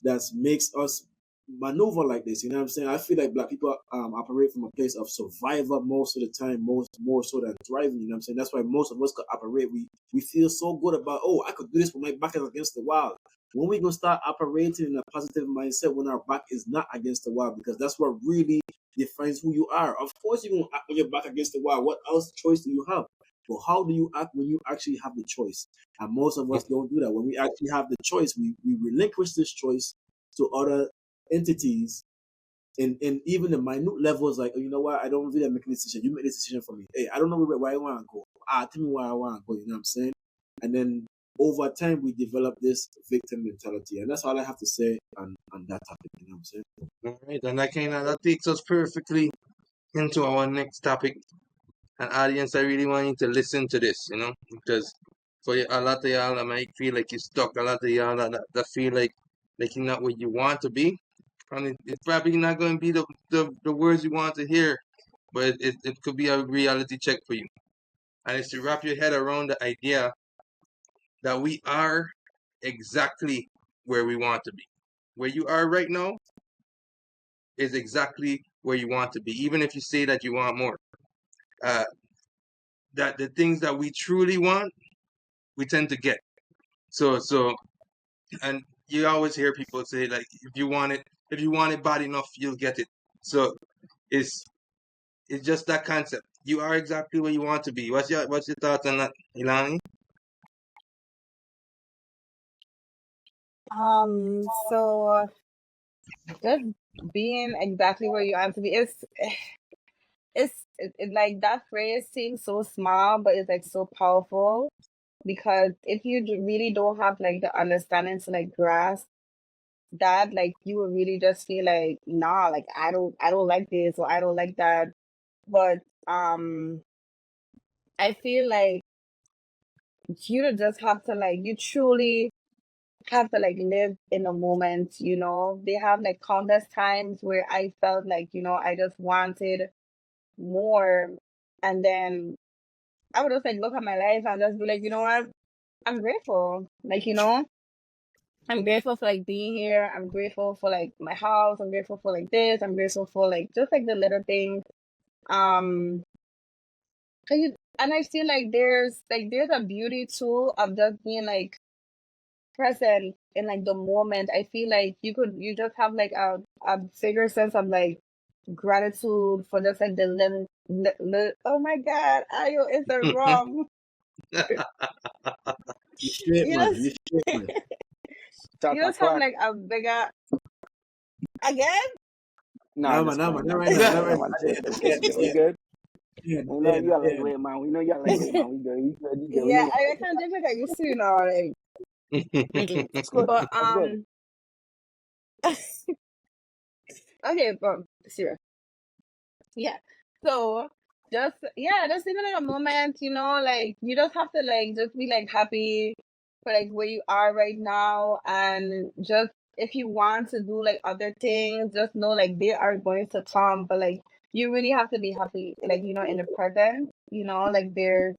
that makes us maneuver like this. You know what I'm saying? I feel like black people operate from a place of survival most of the time, more so than thriving. You know what I'm saying? That's why most of us could operate. We feel so good about, oh, I could do this with my back is against the wall. When we gonna start operating in a positive mindset when our back is not against the wall? Because that's what really defines who you are. Of course, you're gonna act when your back against the wall. What else choice do you have? But how do you act when you actually have the choice? And most of us don't do that. When we actually have the choice, we relinquish this choice to other entities in even the minute levels, like, oh, you know what, I don't really make a decision. You make this decision for me. Hey, I don't know where I want to go. Tell me where I want to go. You know what I'm saying? And then over time, we develop this victim mentality. And that's all I have to say on that topic. You know what I'm saying? all right, and that takes us perfectly into our next topic. And audience, I really want you to listen to this, because for a lot of y'all that might feel like you're stuck, a lot of y'all that feel like you're not where you want to be, and it's probably not going to be the words you want to hear, but it could be a reality check for you. And it's to wrap your head around the idea that we are exactly where we want to be. Where you are right now is exactly where you want to be, even if you say that you want more. Uh, that the things that we truly want, we tend to get. So, and you always hear people say, like, if you want it bad enough, you'll get it. So it's just that concept. You are exactly where you want to be. What's your thoughts on that, Ilani? So just being exactly where you are to be, like that phrase seems so small, but it's like so powerful because if you really don't have like the understanding to like grasp that, like you will really just feel like, nah, like I don't like this or I don't like that. But I feel like you just have to like you truly have to like live in a moment, you know. They have like countless times where I felt like, you know, I just wanted more. And then I would just like look at my life and just be like, you know what? I'm grateful. Like, you know, I'm grateful for like being here. I'm grateful for like my house. I'm grateful for like this. I'm grateful for like just like the little things. Um, 'cause I feel like there's a beauty too of just being like present in like the moment. I feel like you just have like a bigger sense of like gratitude for just like the oh my god, Ayo is the wrong. You straight You man. just You straight man. you Chata just have crack. like a bigger again. Nah, Nah, just man, nah, man. playing. Not I'm right now. playing. Not right I'm now. not Not good. yet. I'm Not good. yet. I'm good. Not We yet. good. Not We know yet. you Not are yet. lightweight, man. We know you are lightweight, man. We good. We good. We good. We know Yeah, you are I can't just like used to, you know, like lightweight. That's good. but That's good. okay, but serious. Yeah. So just yeah, just even in a moment, you know, like you just have to like just be like happy for like where you are right now and just if you want to do like other things, just know like they are going to come. But like you really have to be happy, like, you know, in the present, you know, like there's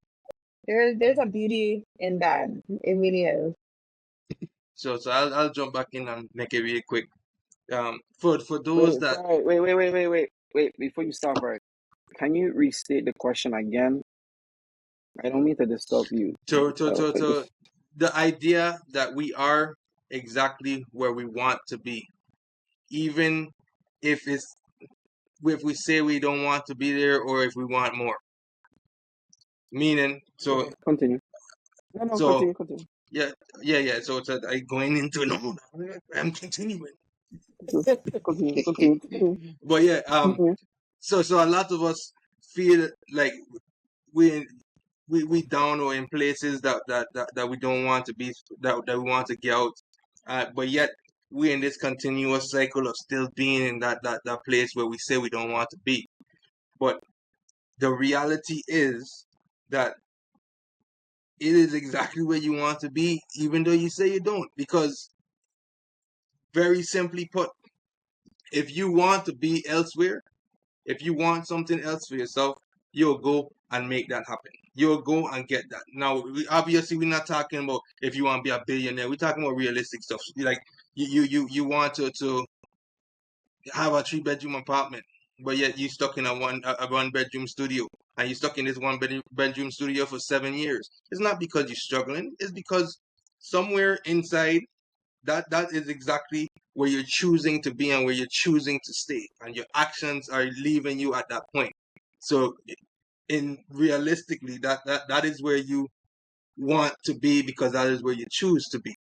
a beauty in that. It really is. So I'll jump back in and make it really quick. For those Wait, that Fry, wait. Before you start, Fry, can you restate the question again? I don't mean to disturb you. to the idea that we are exactly where we want to be, even if it's if we say we don't want to be there or if we want more. Meaning, Okay, continue. No, so continue. yeah, yeah. So it's going into no, I'm continuing. Continue. But yeah, Continue. so a lot of us feel like we we down or in places that we don't want to be, that we want to get out, but yet we're in this continuous cycle of still being in that place where we say we don't want to be. But the reality is that it is exactly where you want to be, even though you say you don't. Because very simply put, if you want to be elsewhere, if you want something else for yourself, you'll go and make that happen. You'll go and get that. Now, obviously, we're not talking about if you want to be a billionaire. We're talking about realistic stuff. Like you want to have a 3 bedroom apartment, but yet you stuck in a 1 bedroom studio, and you stuck in this bedroom studio for 7 years. It's not because you're struggling. It's because somewhere inside that is exactly where you're choosing to be and where you're choosing to stay, and your actions are leaving you at that point. So in realistically, that is where you want to be, because that is where you choose to be.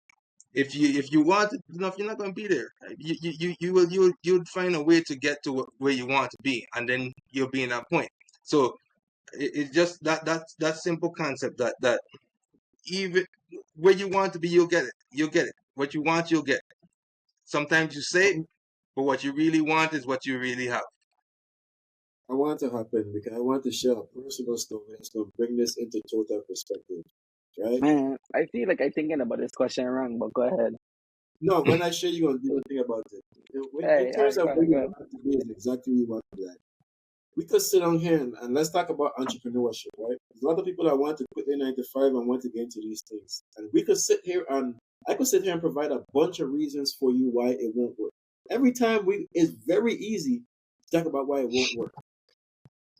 If you want it enough, you're not going to be there. You would find a way to get to where you want to be, and then you'll be in that point. So it's just that simple concept that even where you want to be, you'll get it. You'll get it. What you want, you'll get. Sometimes you say it, but what you really want is what you really have. I want to happen because I want to share a personal story that's going to bring this into total perspective, right? Man, I feel like I'm thinking about this question wrong, but go ahead. No, when I share, you're going to even think about it. In Hey, all terms right, of go where ahead, go you ahead. want to be is exactly where you want to be at. We could sit down here and let's talk about entrepreneurship, right? There's a lot of people that want to quit their 9 to 5 and want to get into these things. And we could sit here and I could sit here and provide a bunch of reasons for you why it won't work. Every time it's very easy to talk about why it won't work.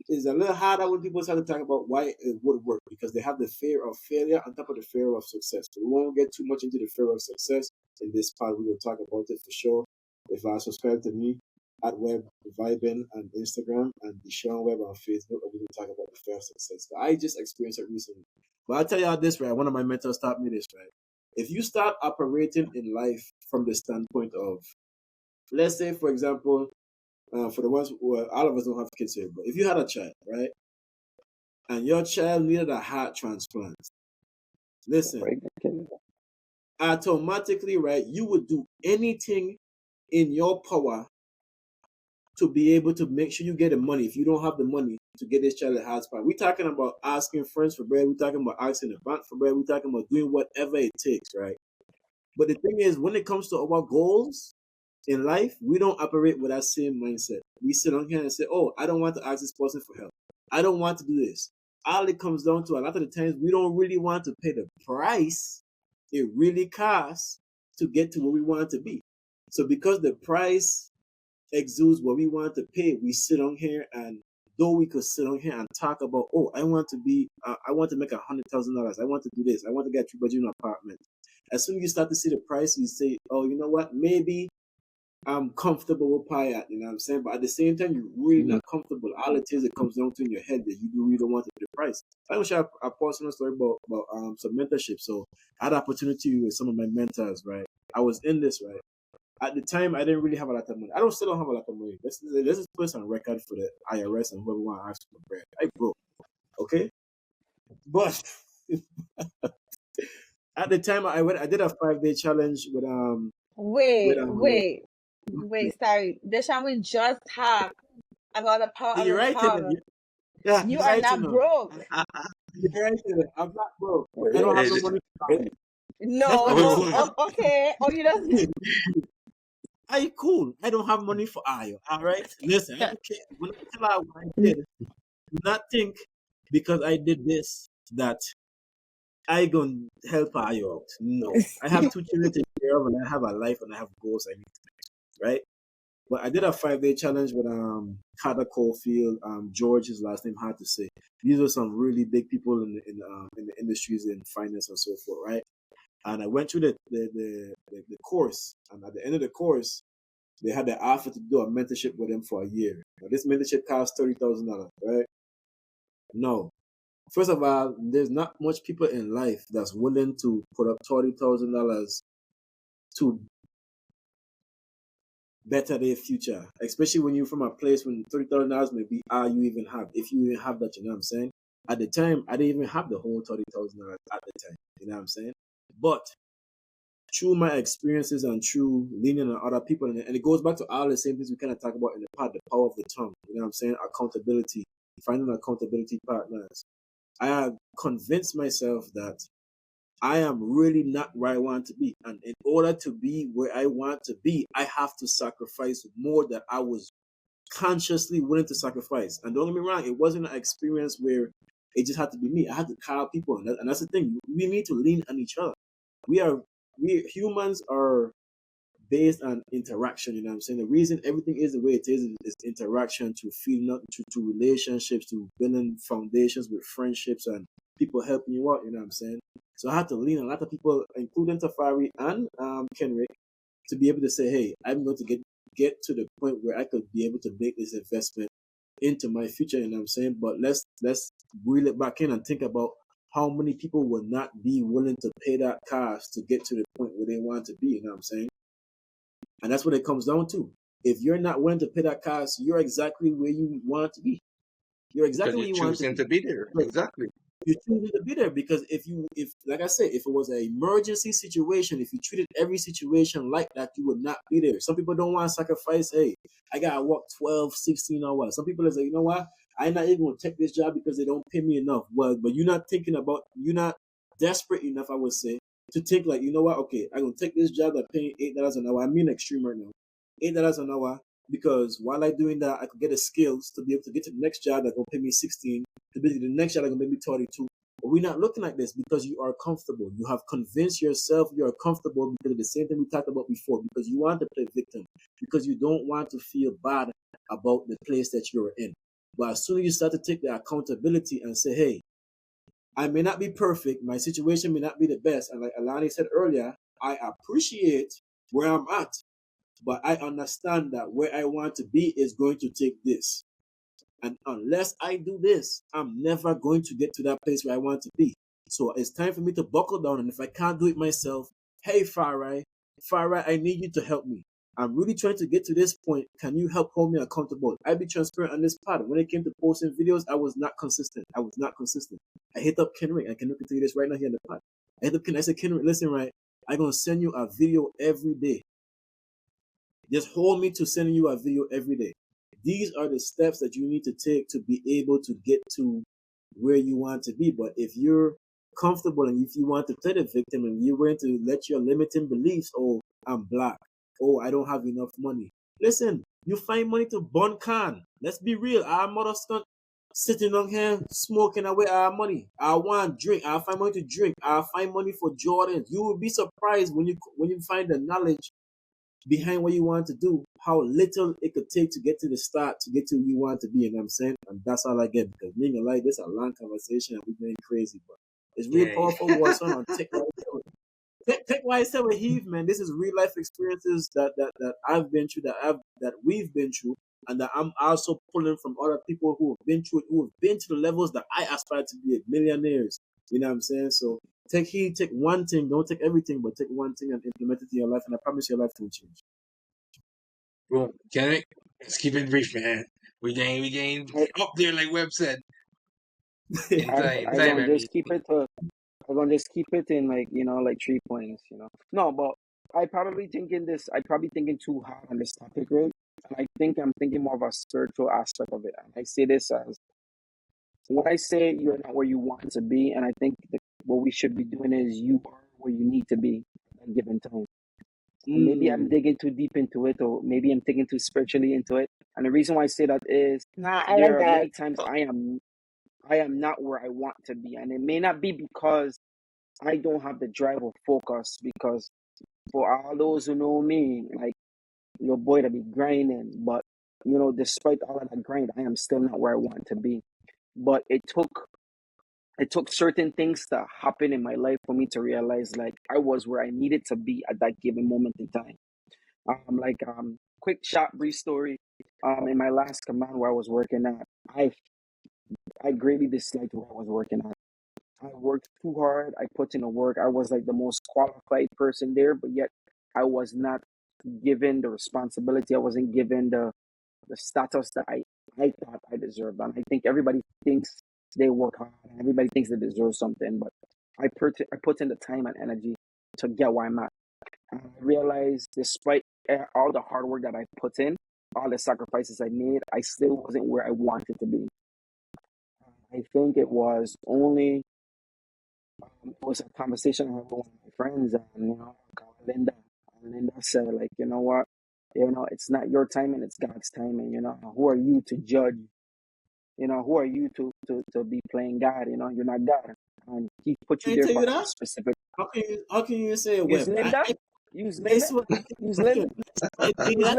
It's a little harder when people start to talk about why it would work because they have the fear of failure on top of the fear of success. So we won't get too much into the fear of success in this part. We will talk about it for sure. If I subscribe to me at Web Vibin on Instagram and Deshaun Web on Facebook, we will talk about the fear of success. But I just experienced it recently. But I'll tell y'all this, right? One of my mentors taught me this, right? If you start operating in life from the standpoint of, let's say, for example, for the ones who all of us don't have kids here, but if you had a child, right, and your child needed a heart transplant, listen, automatically, right, you would do anything in your power to be able to make sure you get the money. If you don't have the money to get this child a heart transplant, we're talking about asking friends for bread. We're talking about asking the bank for bread. We're talking about doing whatever it takes, right? But the thing is, when it comes to our goals in life, we don't operate with that same mindset. We sit on here and say, oh, I don't want to ask this person for help. I don't want to do this. All it comes down to, a lot of the times, we don't really want to pay the price it really costs to get to where we want to be. So because the price exudes what we want to pay, we sit on here, and though we could sit on here and talk about, oh, I want to make $100,000. I want to do this. I want to get a 3-bedroom apartment. As soon as you start to see the price, you say, oh, you know what? Maybe I'm comfortable with pie at, you know what I'm saying? But at the same time, you're really not comfortable. All it is, it comes down to in your head that you really don't want to pay the price. I will share a personal story about some mentorship. So I had an opportunity with some of my mentors, right? I was in this, right? At the time, I didn't really have a lot of money. Still don't have a lot of money. Let's just put on record for the IRS and whoever want to ask for bread. I broke, okay? But at the time, I did a 5-day challenge with Wait, sorry. Deshaun, we just talked about the power of You're right, empowerment. yeah, You you're are right, not broke. You're right, I'm not broke. I don't have no money. No. Okay. Oh, you don't. I cool. I don't have money for Ayo. All right. Listen, I don't care. When I tell her what I did, do not think because I did this that I gonna help Ayo out. No. I have 2 children to take care of, and I have a life, and I have goals I need to make. Right. But I did a 5-day challenge with Carter Caulfield, George, his last name hard to say. These are some really big people in the industries in finance and so forth, right? And I went through the course, and at the end of the course, they had the offer to do a mentorship with them for a year. Now, this mentorship costs $30,000, right? No. First of all, there's not much people in life that's willing to put up $30,000 to better their future, especially when you're from a place when $30,000 may be all you even have, if you even have that, you know what I'm saying? At the time, I didn't even have the whole $30,000 at the time, you know what I'm saying? But through my experiences and through leaning on other people, and it goes back to all the same things we kind of talk about in the part, the power of the tongue, you know what I'm saying? Accountability, finding accountability partners. I have convinced myself that I am really not where I want to be. And in order to be where I want to be, I have to sacrifice more than I was consciously willing to sacrifice. And don't get me wrong, it wasn't an experience where it just had to be me. I had to call people. And that's the thing. We need to lean on each other. We humans are based on interaction, you know what I'm saying? The reason everything is the way it is interaction, to feeling up to relationships, to building foundations with friendships and people helping you out, you know what I'm saying? So I had to lean on a lot of people, including Tafari and Kenrick, to be able to say, hey, I'm going to get to the point where I could be able to make this investment into my future, you know what I'm saying? But let's reel it back in and think about how many people would not be willing to pay that cost to get to the point where they want to be, you know what I'm saying? And that's what it comes down to. If you're not willing to pay that cost, you're exactly where you want to be. You're exactly where you want to be there. Exactly. You're choosing to be there because if like I said, if it was an emergency situation, if you treated every situation like that, you would not be there. Some people don't want to sacrifice. Hey, I gotta work 12, 16 hours. Some people are like, you know what? I'm not even gonna take this job because they don't pay me enough. Well, but you're not desperate enough, I would say, to think like, you know what? Okay, I'm gonna take this job that paying $8 an hour. I'm in extreme right now. $8 an hour, because while I'm doing that, I could get the skills to be able to get to the next job that's gonna pay me 16, to be to the next job that's gonna pay me 32. But we're not looking like this because you are comfortable. You have convinced yourself you are comfortable because of the same thing we talked about before, because you want to play victim, because you don't want to feel bad about the place that you're in. But as soon as you start to take the accountability and say, hey, I may not be perfect, my situation may not be the best, and like Lanie said earlier, I appreciate where I'm at, but I understand that where I want to be is going to take this. And unless I do this, I'm never going to get to that place where I want to be. So it's time for me to buckle down. And if I can't do it myself, hey, Farai, Farah, I need you to help me. I'm really trying to get to this point. Can you help hold me accountable? I'll be transparent on this part. When it came to posting videos, I was not consistent. I hit up Kenrick. I can tell you this right now here in the pod. I hit up Kenrick. I said, Kenrick, listen, right? I'm going to send you a video every day. Just hold me to sending you a video every day. These are the steps that you need to take to be able to get to where you want to be. But if you're comfortable and if you want to play the victim and you're going to let your limiting beliefs, oh, I'm black, oh, I don't have enough money. Listen, you find money to bun can. Let's be real. Our mother's sitting on here smoking away our money. I want drink. I find money to drink. I find money for Jordan. You will be surprised when you find the knowledge behind what you want to do, how little it could take to get to the start, to get to where you want to be. You know what I'm saying? And that's all I get. Because being a light, this is a long conversation and we're going crazy, but it's real powerful what's on Take why I said with Heath, man. This is real life experiences that I've been through, that we've been through, and that I'm also pulling from other people who have been through it, who have been to the levels that I aspire to be, millionaires. You know what I'm saying? So take heed, take one thing, don't take everything, but take one thing and implement it in your life, and I promise your life will change. Boom. Kenrick, let's keep it brief, man. We gain up there, like Webb said. I'm gonna just keep it to. I'm gonna just keep it in like 3 points. No, but I probably thinking too hard on this topic, right? And I think I'm thinking more of a spiritual aspect of it. And I say this as when I say you're not where you want to be, and I think what we should be doing is you are where you need to be at a given time. And maybe I'm digging too deep into it, or maybe I'm thinking too spiritually into it. And the reason why I say that is there are many times I am not where I want to be, and it may not be because I don't have the drive or focus. Because for all those who know me, like your boy to be grinding, but despite all of that grind, I am still not where I want to be. But it took certain things to happen in my life for me to realize like I was where I needed to be at that given moment in time. Quick short brief story. In my last command where I was working at, I greatly disliked where I was working at. I worked too hard. I put in the work. I was like the most qualified person there, but yet I was not given the responsibility. I wasn't given the status that I thought I deserved. And I think everybody thinks they work hard and everybody thinks they deserve something, but I put in the time and energy to get where I'm at. And I realized despite all the hard work that I put in, all the sacrifices I made, I still wasn't where I wanted to be. I think it was only it was a conversation I had with one of my friends, and Linda. And Linda said, like, you know what, it's not your timing, it's God's timing. Who are you to judge? Who are you to be playing God? You're not God, and He put you I there tell for you a that. specific. How can you say Use Web? Linda. Use Linda. Swear, Use Linda. I tell you Use that.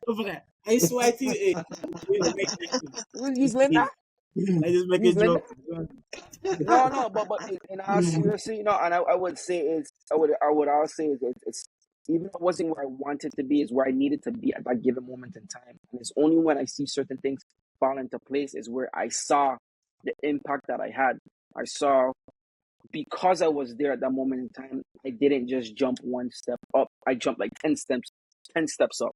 Linda. I swear to you, Use Linda. I just make a Use Linda. joke. No, but in all seriously, and I would say I would also say it's even if it wasn't where I wanted to be, is where I needed to be at that given moment in time. And it's only when I see certain things fall into place is where I saw the impact that I had. I saw because I was there at that moment in time, I didn't just jump one step up. I jumped like 10 steps up,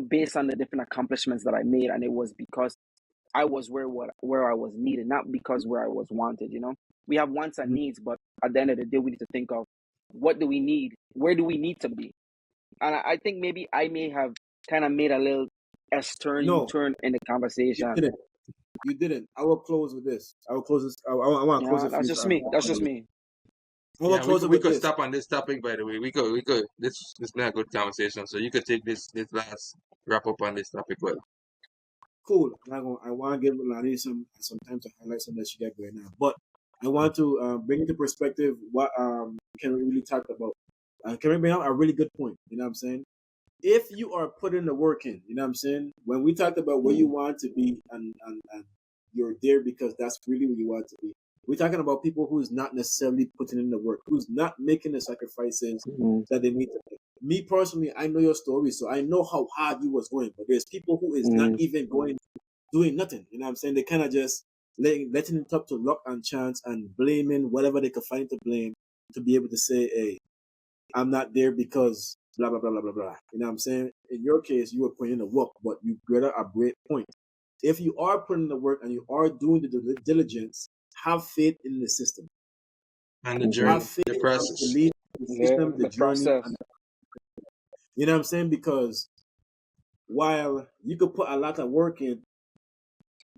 based on the different accomplishments that I made. And it was because I was where I was needed, not because where I was wanted. We have wants and needs, but at the end of the day, we need to think of what do we need, where do we need to be. And I think maybe I may have kind of made a little U-turn in the conversation. You didn't. I will close with this. I will close this. I want to close it. That's just me. That's just me. We could stop on this topic, by the way. We could. This is not a good conversation. So you could take this last wrap up on this topic. Well, cool. I want to give Lanie some time to highlight some that she got going now. But I want to bring into perspective what can we really talk about. Can we bring out a really good point? You know what I'm saying? If you are putting the work in, you know what I'm saying? When we talked about where you want to be and you're there because that's really where you want to be. We're talking about people who's not necessarily putting in the work, who's not making the sacrifices that they need to make. Me personally, I know your story, so I know how hard you was going. But there's people who is not even doing nothing. You know what I'm saying? They kind of just letting it up to luck and chance and blaming whatever they could find to blame to be able to say, hey, I'm not there because blah blah blah blah blah blah. You know what I'm saying? In your case, you were putting in the work, but you brought up a great point. If you are putting in the work and you are doing the diligence, have faith in the system. And the Have journey, faith the in process. the lead, the system, the The journey, process. and you know what I'm saying? Because while you could put a lot of work in,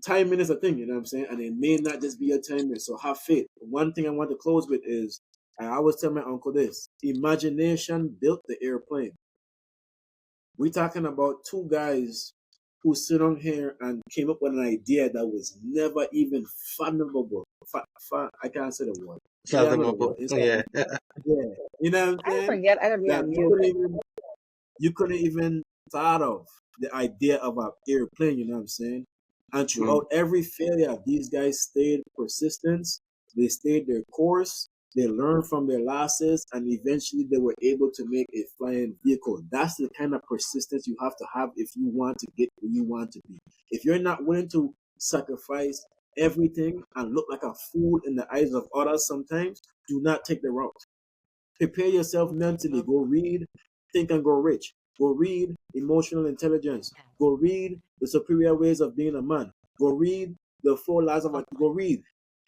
timing is a thing, you know what I'm saying? And it may not just be a timing. So have faith. One thing I want to close with is I always tell my uncle this: imagination built the airplane. We're talking about two guys who sit on here and came up with an idea that was never even fathomable. I can't say the word. Yeah, I know the word. Fathomable. It's Yeah. yeah. You know what I'm I saying? forget I gotta be That on mute. you couldn't even thought of the idea of an airplane, you know what I'm saying? And throughout every failure, these guys stayed persistent, they stayed their course, they learned from their losses, and eventually they were able to make a flying vehicle. That's the kind of persistence you have to have if you want to get where you want to be. If you're not willing to sacrifice everything and look like a fool in the eyes of others sometimes, do not take the route. Prepare yourself mentally. Go read Think and Grow Rich. Go read Emotional Intelligence. Go read The Superior Ways of Being a Man. Go read The Four Laws of a Go read.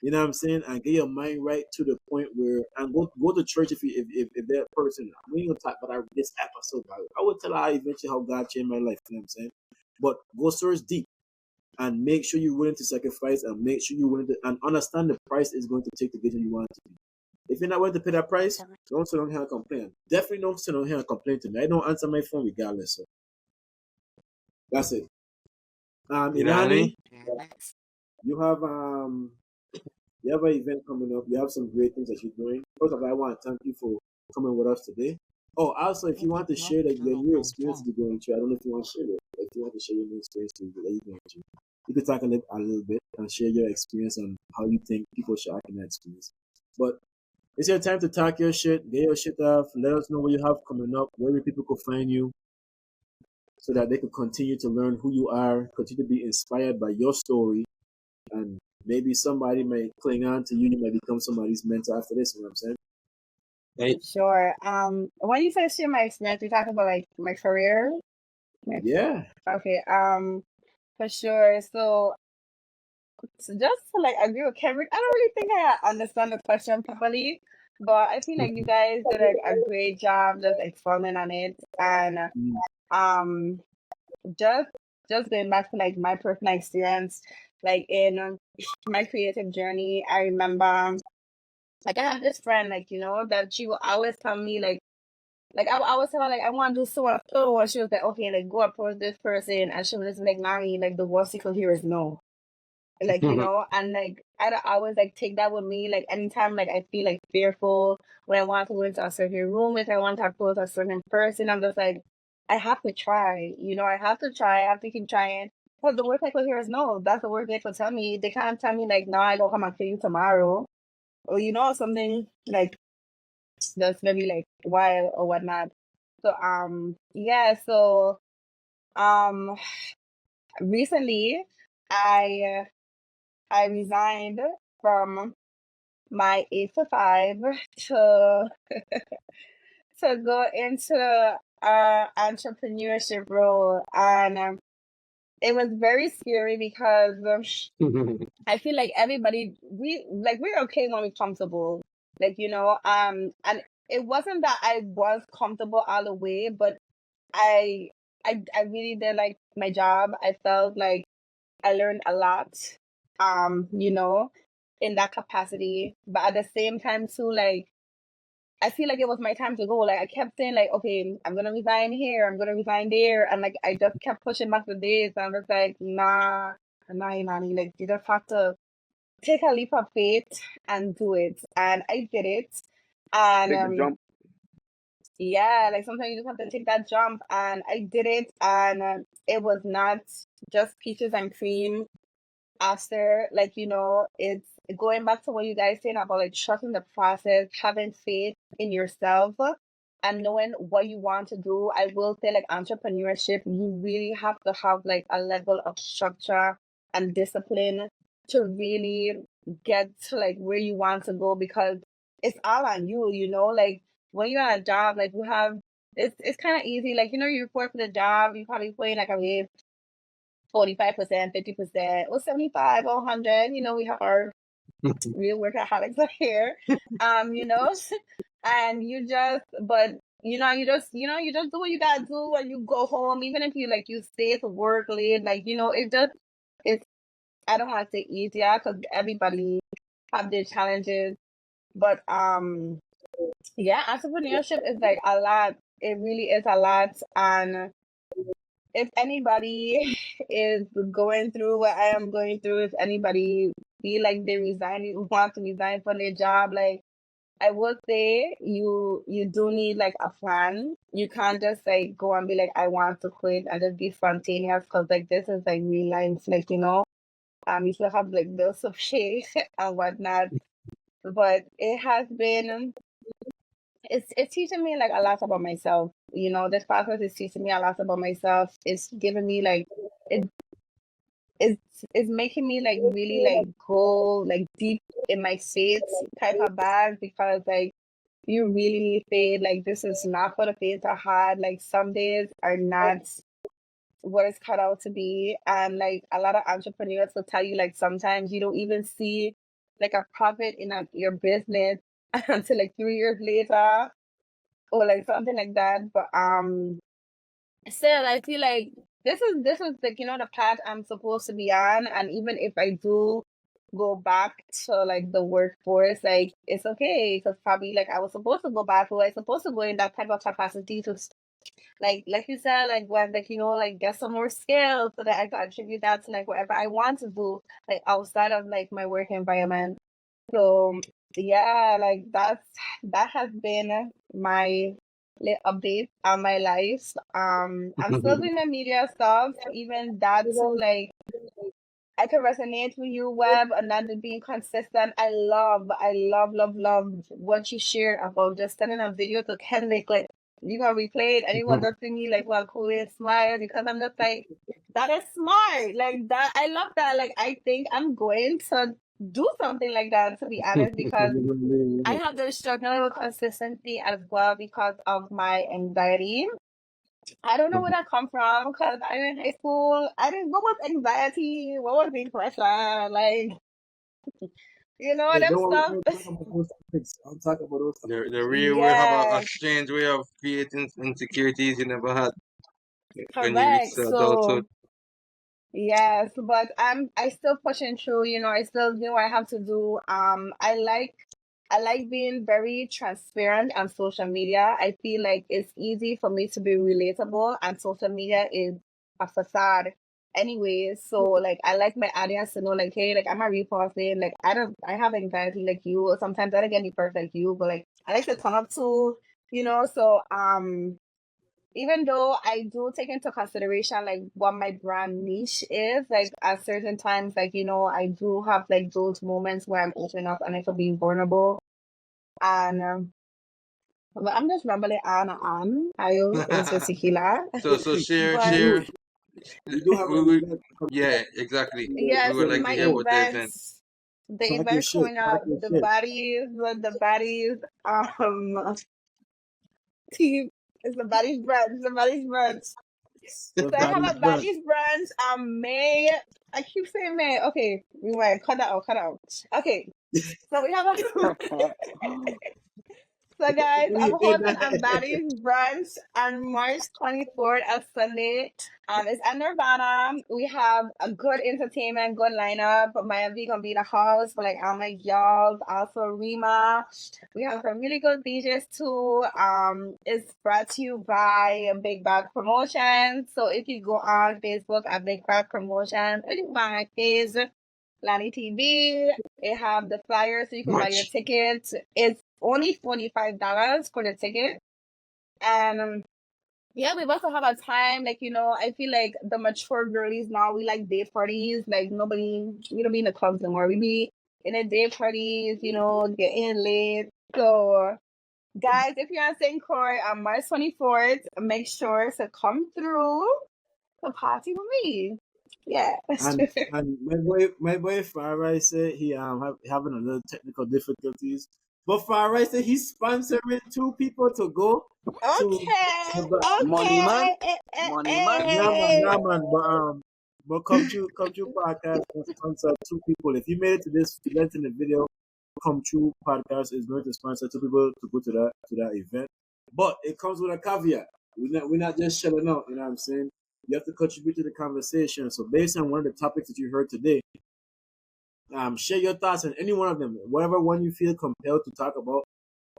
You know what I'm saying? And get your mind right to the point where and go to church if that person we ain't gonna talk about this episode. I would tell her eventually how God changed my life, you know what I'm saying? But go search deep and make sure you're willing to sacrifice and make sure you're willing to and understand the price it's going to take to get where you want to be. If you're not willing to pay that price, don't sit on here and complain. Definitely don't sit on here and complain to me. I don't answer my phone regardless. So that's it. Ilani, Lanie? you have an event coming up. You have some great things that you're doing. First of all, I want to thank you for coming with us today. Oh, also, if you want to share that your new experience you're going through, I don't know if you want to share it. If you want to share your new experience that you're going through, you could talk a little bit and share your experience and how you think people should act in that experience. But it's your time to talk your shit, get your shit off. Let us know what you have coming up, where people could find you, so that they could continue to learn who you are, continue to be inspired by your story, and maybe somebody might cling on to you. You might become somebody's mentor after this. You know what I'm saying? Hey. Sure. When you say share my experience, we talk about like my career. Yeah. Okay. For sure. So just to like agree with Kevin, I don't really think I understand the question properly, but I feel like you guys did like a great job just expounding on it, and um, just just going back to like my personal experience, like in my creative journey, I remember like I have this friend, like that she will always tell me like I always tell her like I want to do so and so, and she was like, okay, like go approach this person, and she was just like, Lanie, like the worst you could hear is no. Like and like I don't always like take that with me, like anytime like I feel like fearful when I want to go into a certain room, if I want to approach a certain person, I'm just like I have to try, I have to try, I have to keep trying, because the worst I could hear is no. That's the worst they could tell me. They can't tell me like no, I don't come and see you tomorrow, or something like that's maybe like wild or whatnot. So yeah, so um recently I I resigned from my 8 to 5 to go into entrepreneurship role, and it was very scary because I feel like everybody we're okay when we're comfortable, and it wasn't that I was comfortable all the way, but I I really did like my job. I felt like I learned a lot, in that capacity. But at the same time too, like I feel like it was my time to go. Like I kept saying like, okay, I'm gonna resign here, I'm gonna resign there, and like I just kept pushing back the days. And I was like, nah, Nani, like you just have to take a leap of faith and do it. And I did it. And Take the jump. yeah, like sometimes you just have to take that jump, and I did it, and it was not just peaches and cream after. Like it's going back to what you guys saying about like trusting the process, having faith in yourself, and knowing what you want to do. I will say like entrepreneurship, you really have to have like a level of structure and discipline to really get to like where you want to go, because it's all on you, like when you're at a job, like you have, it's kind of easy. Like, you know, you report for the job, you probably put in like a rate 45%, 50%, or 75 or 100. You know, we have our real workaholics are here. You know, and you just, but you just do what you gotta do when you go home, even if you like you stay to work late, like, you know, it's I don't have to say easier because everybody have their challenges. But yeah, entrepreneurship is like a lot. It really is a lot. And if anybody is going through what I am going through, if anybody feel like they want to resign from their job, like I would say you do need like a plan. You can't just like go and be like, I want to quit and just be spontaneous because like this is like real life, like, you know, you still have like bills of shit and whatnot. But it has been it's teaching me like a lot about myself. You know, this process is teaching me a lot about myself. It's giving me like it it's making me like really like go like deep in my faith type of bag because like you really need faith. Like this is not for the faint of heart. Like some days are not what it's cut out to be. And like a lot of entrepreneurs will tell you like sometimes you don't even see like a profit in your business until like 3 years later or like something like that. But still I feel like this is like, you know, the path I'm supposed to be on. And even if I do go back to like the workforce, like it's okay because probably like I was supposed to go back or I was supposed to go in that type of capacity to like you said, like when like, you know, like get some more skills so that I can attribute that to like whatever I want to do like outside of like my work environment. So yeah, like that has been my little update on my life. I'm still doing the media stuff, even that too, like I can resonate with you, Web, and not being consistent. I love what you shared about just sending a video to Kendrick. Like, you gonna replay it, and you gonna see me like, well, cool, and smile because I'm just like, that is smart. Like that, I love that. Like, I think I'm going to do something like that, to be honest, because I have the struggle with consistency as well because of my anxiety. I don't know where that come from because I in high school. I didn't. What was anxiety? What was depression? Like, you know, Hey, them don't worry, stuff. we'll talk about those topics. I'll talk about those topics. The real way have a Yes, strange way of creating insecurities you never had when you reach correct. adulthood. So yes, but I still pushing through, you know, I still do what I have to do. I like being very transparent on social media. I feel like it's easy for me to be relatable and social media is a facade anyway. So like I like my audience to know like, hey, like I'm a real person. Like I have anxiety like you, or sometimes I don't get any perfect like you, but like I like to turn up too, you know. So even though I do take into consideration like what my brand niche is, like at certain times, like, you know, I do have like those moments where I'm open up and I can be vulnerable. And but I'm just rambling on and on. Ayo is with tequila. So But You share. you do have We an would, event coming yeah, up. exactly. We yes, would like to my hear about the event. the Talk your event shit. coming Talk up, your shit. the baddies, team, it's the baddies brunch, the baddies brunch. The So I have body's a burnt. baddies brunch. May. I keep saying May. Okay, rewind. Cut that out. Cut that out. Okay. So we have a. So guys, What do I'm you mean hosting a that? baddies brunch on March 24th of Sunday. It's at Nirvana. We have a good entertainment, good lineup. Maya V gonna be in the house for like I'm like y'all. Also Rima. We have some really good DJs too. It's brought to you by Big Bag Promotions. So if you go on Facebook at Big Bag Promotions, or you find my page, LanieTV. It have the flyer so you can buy your Much. tickets. It's only $45 for the ticket. And yeah, we also have a time, like, you know, I feel like the mature girlies now, we like day parties. Like we don't be in the clubs anymore. We be in the day parties, you know, get in late. So guys, if you're in St. Croix on March 24th, make sure to come through to party with me. Yeah. And my boy Farah said he having a little technical difficulties. But Farai said he's sponsoring 2 people to go to Okay, the Money man, okay. money man. nah, man. But come true podcast will sponsor 2 people. If you made it to this event in the video, come true podcast is going to sponsor 2 people to go to that event. But it comes with a caveat. We're not just shelling out. You know what I'm saying? You have to contribute to the conversation. So based on one of the topics that you heard today, share your thoughts on any one of them, whatever one you feel compelled to talk about.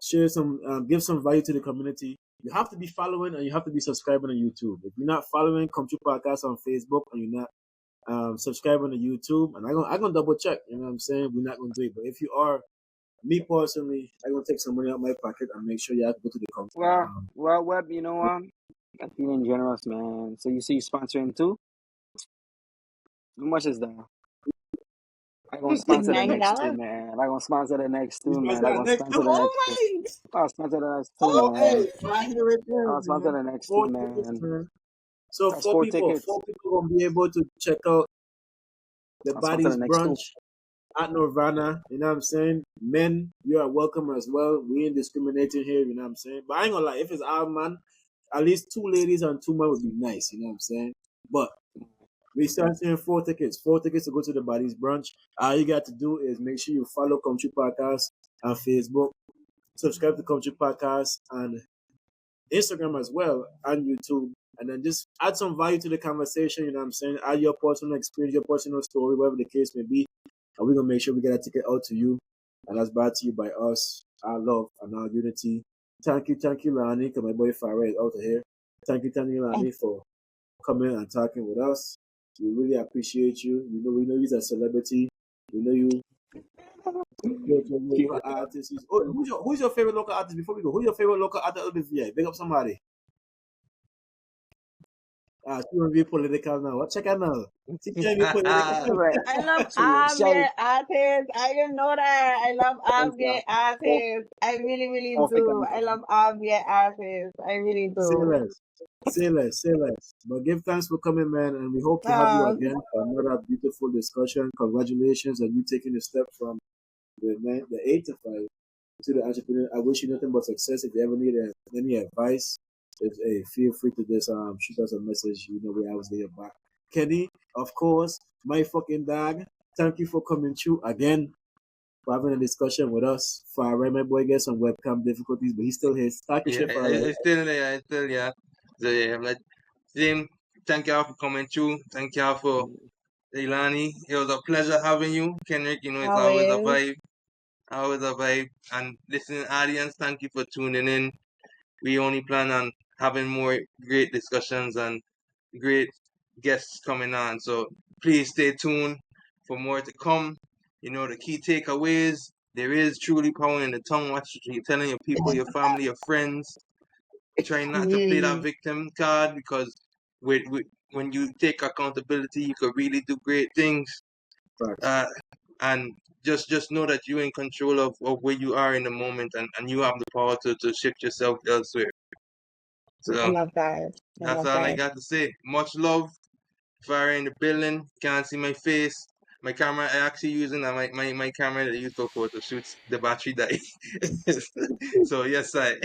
Share some, give some value to the community. You have to be following and you have to be subscribing on YouTube. If you're not following, come to podcast on Facebook and you're not subscribing to YouTube, and I'm gonna double check. You know what I'm saying? We're not gonna do it, but if you are, me personally, I'm gonna take some money out of my pocket and make sure you have to go to the company. Well, Web, you know what? I'm feeling generous, man. So you see you sponsoring 2? How much is that? I'm gonna Like sponsor the next 2, $90. man. I'm gonna sponsor the next 2, You man. sponsor I'm that gonna next sponsor the one? Oh next 2. my! I'll sponsor the next 2, Oh, Oh, man. hey, I hear it there, I'll sponsor man. the next 2, 4 tickets, man. man. So That's 4 4 people, tickets. 4 people gonna be able to check out the I'll sponsor Bodies the next 2. Brunch at Nirvana. You know what I'm saying? Men, you are welcome as well. We ain't discriminating here. You know what I'm saying? But I ain't gonna lie. If it's our man, at least 2 ladies and 2 men would be nice. You know what I'm saying? But we start saying 4 tickets. 4 tickets to go to the Bodies Brunch. All you got to do is make sure you follow Country Podcast on Facebook. Subscribe to Country Podcast on Instagram as well, and YouTube. And then just add some value to the conversation. You know what I'm saying? Add your personal experience, your personal story, whatever the case may be. And we're going to make sure we get a ticket out to you. And that's brought to you by us, our love and our unity. Thank you, Lanie, because my boy Farai is out of here. Thank you, Lanie, for coming and talking with us. We really appreciate you. We know you're a celebrity. We know you. Your local artist. Who's your favorite local artist? Before we go, who's your favorite local artist? Big up somebody. She want to be political now. What check out now? She can't be political. Right. I love Shelly, ambient artists. I didn't know that. I love Africa. ambient artists. I really, really Africa, do. I man. love ambient artists. I really Say do. less. Say less. Say less. But give thanks for coming, man, and we hope to have you Um, again for another beautiful discussion. Congratulations on you taking the step from the 8 to 5 to the entrepreneur. I wish you nothing but success. If you ever need any advice, feel free to just shoot us a message. You know we always get your back. Kenny, of course, my fucking dog. Thank you for coming through again, for having a discussion with us. Farai, my boy, get some webcam difficulties, but he's still here. Talk your Yeah, shit, Farai. I still there. I still yeah. So yeah, I'm like same. Thank y'all for coming through. Thank y'all for Lanie. It was a pleasure having you, Kendrick. You know it's always a always. vibe. Always a vibe. And listening audience, thank you for tuning in. We only plan on having more great discussions and great guests coming on. So please stay tuned for more to come. You know, the key takeaways, there is truly power in the tongue. What you're telling your people, your family, your friends. Try not to play that Really. victim card because when you take accountability, you could really do great things. Facts. Uh, and just know that you're in control of where you are in the moment and you have the power to shift yourself elsewhere. I So love that. I that's love all I that. got to say. Much love. Fire in the building. Can't see my face. My camera I actually using my camera that I use for photo shoots. The battery died. So yes, I